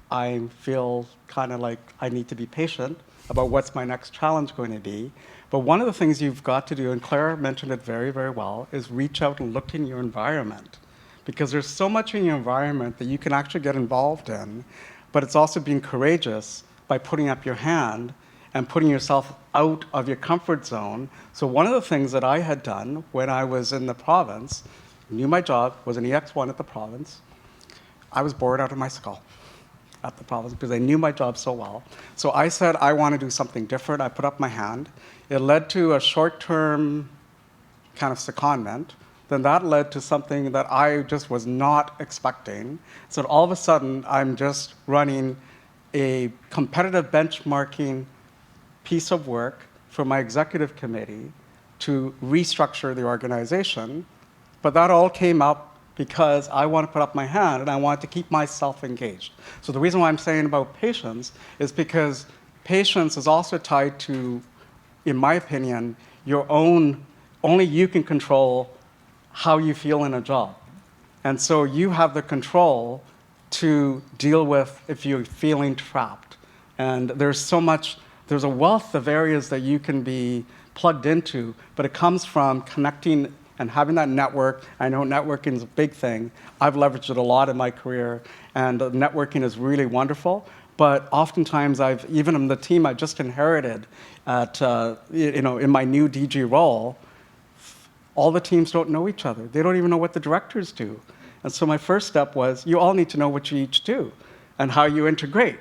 I feel kind of like I need to be patient about what's my next challenge going to be. But one of the things you've got to do, and Claire mentioned it very, very well, is reach out and look in your environment. Because there's so much in your environment that you can actually get involved in, but it's also being courageous by putting up your hand and putting yourself out of your comfort zone. So one of the things that I had done when I was in the province, knew my job, was an EX1 at the province, I was bored out of my skull at the province because I knew my job so well. So I said, I want to do something different. I put up my hand. It led to a short-term kind of secondment. Then that led to something that I just was not expecting. So all of a sudden, I'm just running a competitive benchmarking piece of work for my executive committee to restructure the organization. But that all came up because I want to put up my hand and I want to keep myself engaged. So the reason why I'm saying about patience is because patience is also tied to, in my opinion, your own, only you can control how you feel in a job. And so you have the control to deal with if you're feeling trapped. And there's a wealth of areas that you can be plugged into, but it comes from connecting and having that network. I know networking is a big thing. I've leveraged it a lot in my career, and networking is really wonderful. But oftentimes, even in the team I just inherited at, in my new DG role, all the teams don't know each other. They don't even know what the directors do. And so my first step was, you all need to know what you each do and how you integrate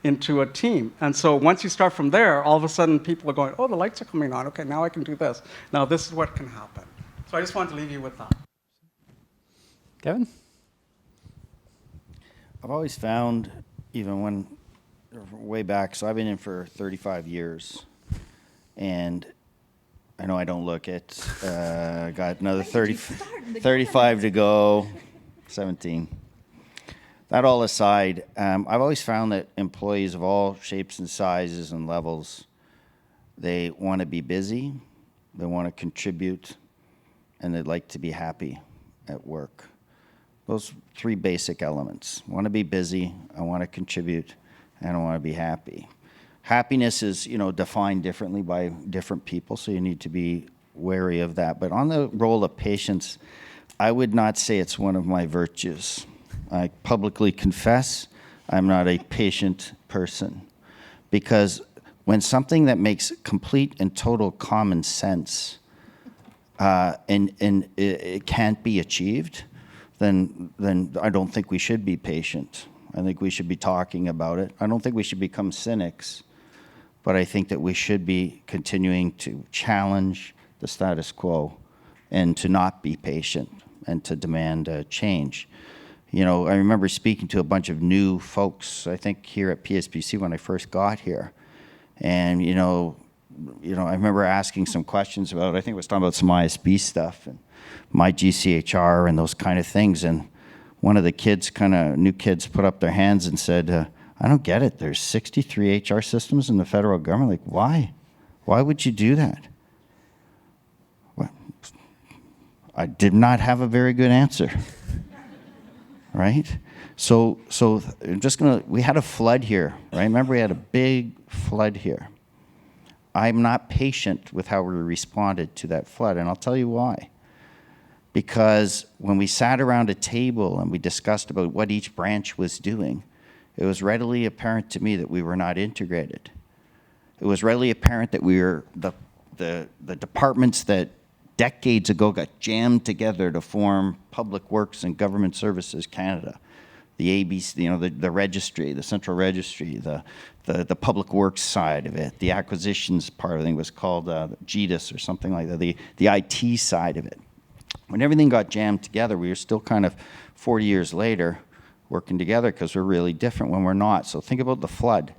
into a team. And so once you start from there, all of a sudden people are going, oh, the lights are coming on. Okay, now I can do this. Now this is what can happen. So I just wanted to leave you with that. Kevin? I've always found, even when, way back, so I've been in for 35 years, and I know I don't look it. Got another 35 to go, 17. That all aside, I've always found that employees of all shapes and sizes and levels, they want to be busy, they want to contribute, and they'd like to be happy at work. Those three basic elements. I want to be busy, I want to contribute, and I want to be happy. Happiness is, defined differently by different people, so you need to be wary of that. But on the role of patience, I would not say it's one of my virtues. I publicly confess I'm not a patient person, because when something that makes complete and total common sense and it can't be achieved, then I don't think we should be patient. I think we should be talking about it. I don't think we should become cynics, but I think that we should be continuing to challenge the status quo and to not be patient and to demand change. I remember speaking to a bunch of new folks, I think here at PSBC when I first got here. And, I remember asking some questions about, I think it was talking about some ISB stuff and MyGCHR and those kind of things. And one of the new kids put up their hands and said, I don't get it. There's 63 HR systems in the federal government. Like, why? Why would you do that? Well, I did not have a very good answer. Right? So we had a flood here, right? Remember, we had a big flood here. I'm not patient with how we responded to that flood, and I'll tell you why. Because when we sat around a table and we discussed about what each branch was doing, it was readily apparent to me that we were not integrated. It was readily apparent that we were the departments that decades ago got jammed together to form Public Works and Government Services Canada. The ABC, the registry, the central registry, the public works side of it, the acquisitions part, I think was called GEDIS or something like that, the IT side of it. When everything got jammed together, we were still kind of 40 years later working together because we're really different when we're not. So think about the flood.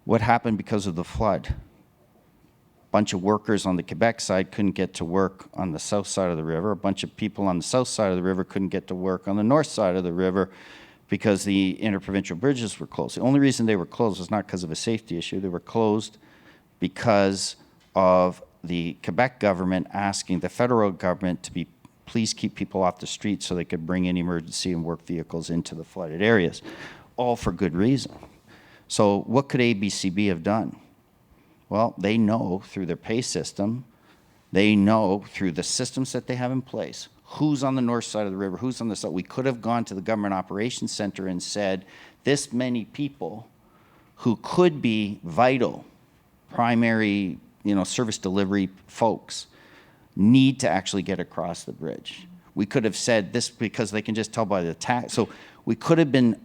What happened because of the flood? A bunch of workers on the Quebec side couldn't get to work on the south side of the river. A bunch of people on the south side of the river couldn't get to work on the north side of the river because the interprovincial bridges were closed. The only reason they were closed was not because of a safety issue. They were closed because of the Quebec government asking the federal government to please keep people off the streets so they could bring in emergency and work vehicles into the flooded areas, all for good reason. So what could ABCB have done? Well, they know through their pay system, they know through the systems that they have in place, who's on the north side of the river, who's on the south. We could have gone to the Government Operations Center and said, this many people who could be vital, primary, service delivery folks need to actually get across the bridge. We could have said this because they can just tell by the tax. So we could have been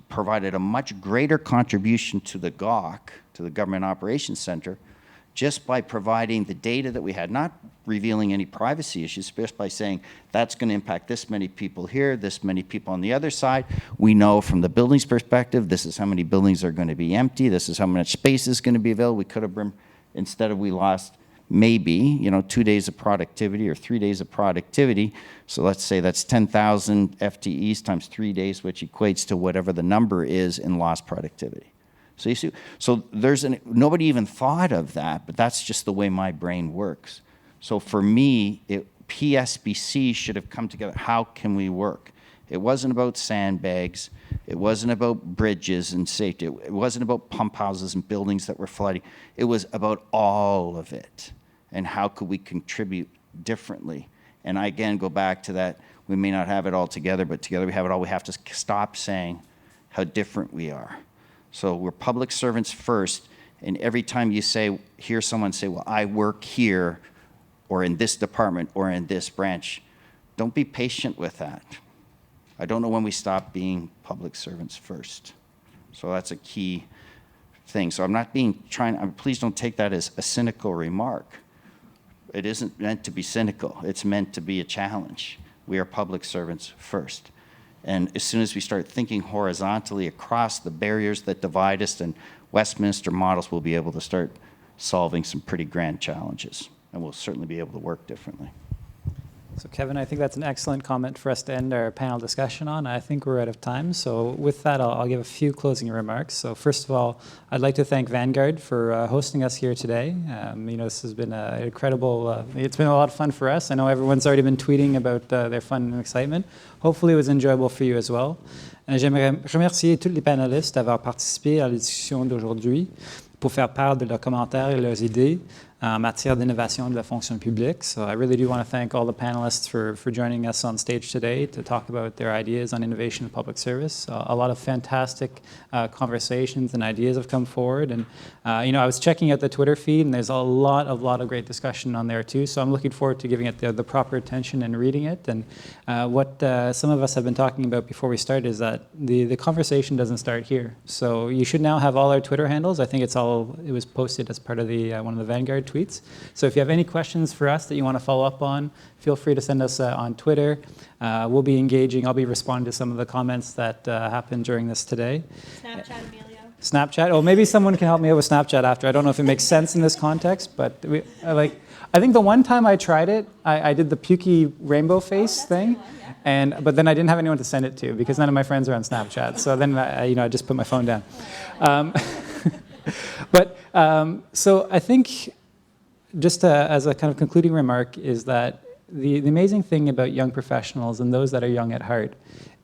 provided a much greater contribution to the GOC, to the Government Operations Center, just by providing the data that we had, not revealing any privacy issues, just by saying that's going to impact this many people here, this many people on the other side. We know from the buildings perspective, this is how many buildings are going to be empty, this is how much space is going to be available. We could have been, instead of we lost maybe 2 days of productivity or 3 days of productivity. So let's say that's 10,000 FTEs times 3 days, which equates to whatever the number is in lost productivity. So you see, nobody even thought of that, but that's just the way my brain works. So for me, PSBC should have come together. How can we work? It wasn't about sandbags. It wasn't about bridges and safety. It wasn't about pump houses and buildings that were flooding. It was about all of it. And how could we contribute differently? And I again go back to that, we may not have it all together, but together we have it all. We have to stop saying how different we are. So we're public servants first, and every time you hear someone say, well, I work here, or in this department, or in this branch, don't be patient with that. I don't know when we stop being public servants first. So that's a key thing. So I'm not please don't take that as a cynical remark. It isn't meant to be cynical. It's meant to be a challenge. We are public servants first. And as soon as we start thinking horizontally across the barriers that divide us, and Westminster models will be able to start solving some pretty grand challenges. And we'll certainly be able to work differently. So Kevin, I think that's an excellent comment for us to end our panel discussion on. I think we're out of time. So with that, I'll give a few closing remarks. So first of all, I'd like to thank Vanguard for hosting us here today. This has been an incredible, it's been a lot of fun for us. I know everyone's already been tweeting about their fun and excitement. Hopefully it was enjoyable for you as well. J'aimerais remercier tous les panélistes d'avoir participé à la discussion d'aujourd'hui pour faire part de leurs commentaires et leurs idées en matière d'innovation de la fonction publique. So I really do want to thank all the panelists for joining us on stage today to talk about their ideas on innovation in public service. A lot of fantastic conversations and ideas have come forward. And, I was checking out the Twitter feed, and there's a lot of great discussion on there too. So I'm looking forward to giving it the proper attention and reading it. And what some of us have been talking about before we start is that the conversation doesn't start here. So you should now have all our Twitter handles. I think it was posted as part of one of the Vanguard tweets. So if you have any questions for us that you want to follow up on, feel free to send us on Twitter. We'll be engaging. I'll be responding to some of the comments that happened during this today. Snapchat, Emilio. Snapchat? Oh, maybe someone can help me out with Snapchat after. I don't know if it makes sense in this context, but I think the one time I tried it, I did the pukey rainbow face thing, but then I didn't have anyone to send it to because none of my friends are on Snapchat. So then I just put my phone down. So I think just as a kind of concluding remark is that the amazing thing about young professionals and those that are young at heart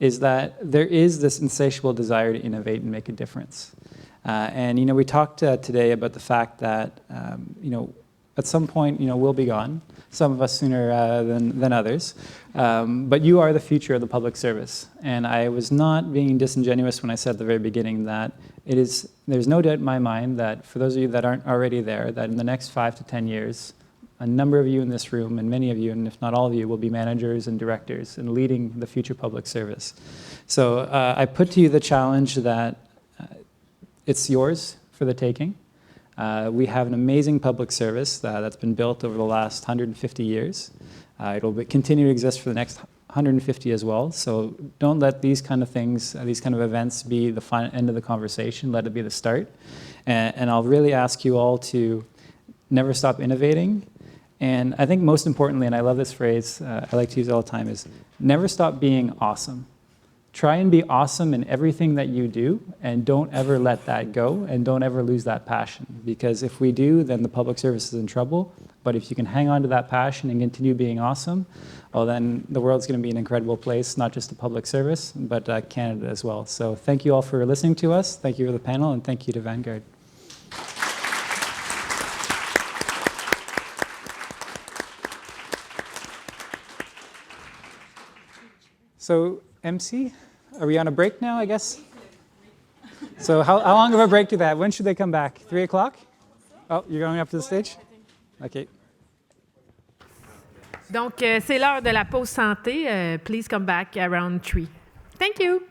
is that there is this insatiable desire to innovate and make a difference. We talked today about the fact that, at some point, we'll be gone, some of us sooner than others, but you are the future of the public service. And I was not being disingenuous when I said at the very beginning that there's no doubt in my mind that for those of you that aren't already there, that in the next 5 to 10 years, a number of you in this room, and many of you, and if not all of you, will be managers and directors and leading the future public service. So I put to you the challenge that it's yours for the taking. We have an amazing public service that's been built over the last 150 years. It'll continue to exist for the next 150 as well. So don't let these kind of things, these kind of events be the end of the conversation. Let it be the start. And I'll really ask you all to never stop innovating. And I think most importantly, and I love this phrase, I like to use it all the time, is never stop being awesome. Try and be awesome in everything that you do, and don't ever let that go, and don't ever lose that passion. Because if we do, then the public service is in trouble. But if you can hang on to that passion and continue being awesome, well, then the world's going to be an incredible place, not just the public service, but Canada as well. So thank you all for listening to us. Thank you for the panel, and thank you to Vanguard. So, MC, are we on a break now, I guess? So how long of a break do they have? When should they come back? 3 o'clock? Oh, you're going up to the stage? OK. Donc, c'est l'heure de la pause santé. Please come back around 3. Thank you.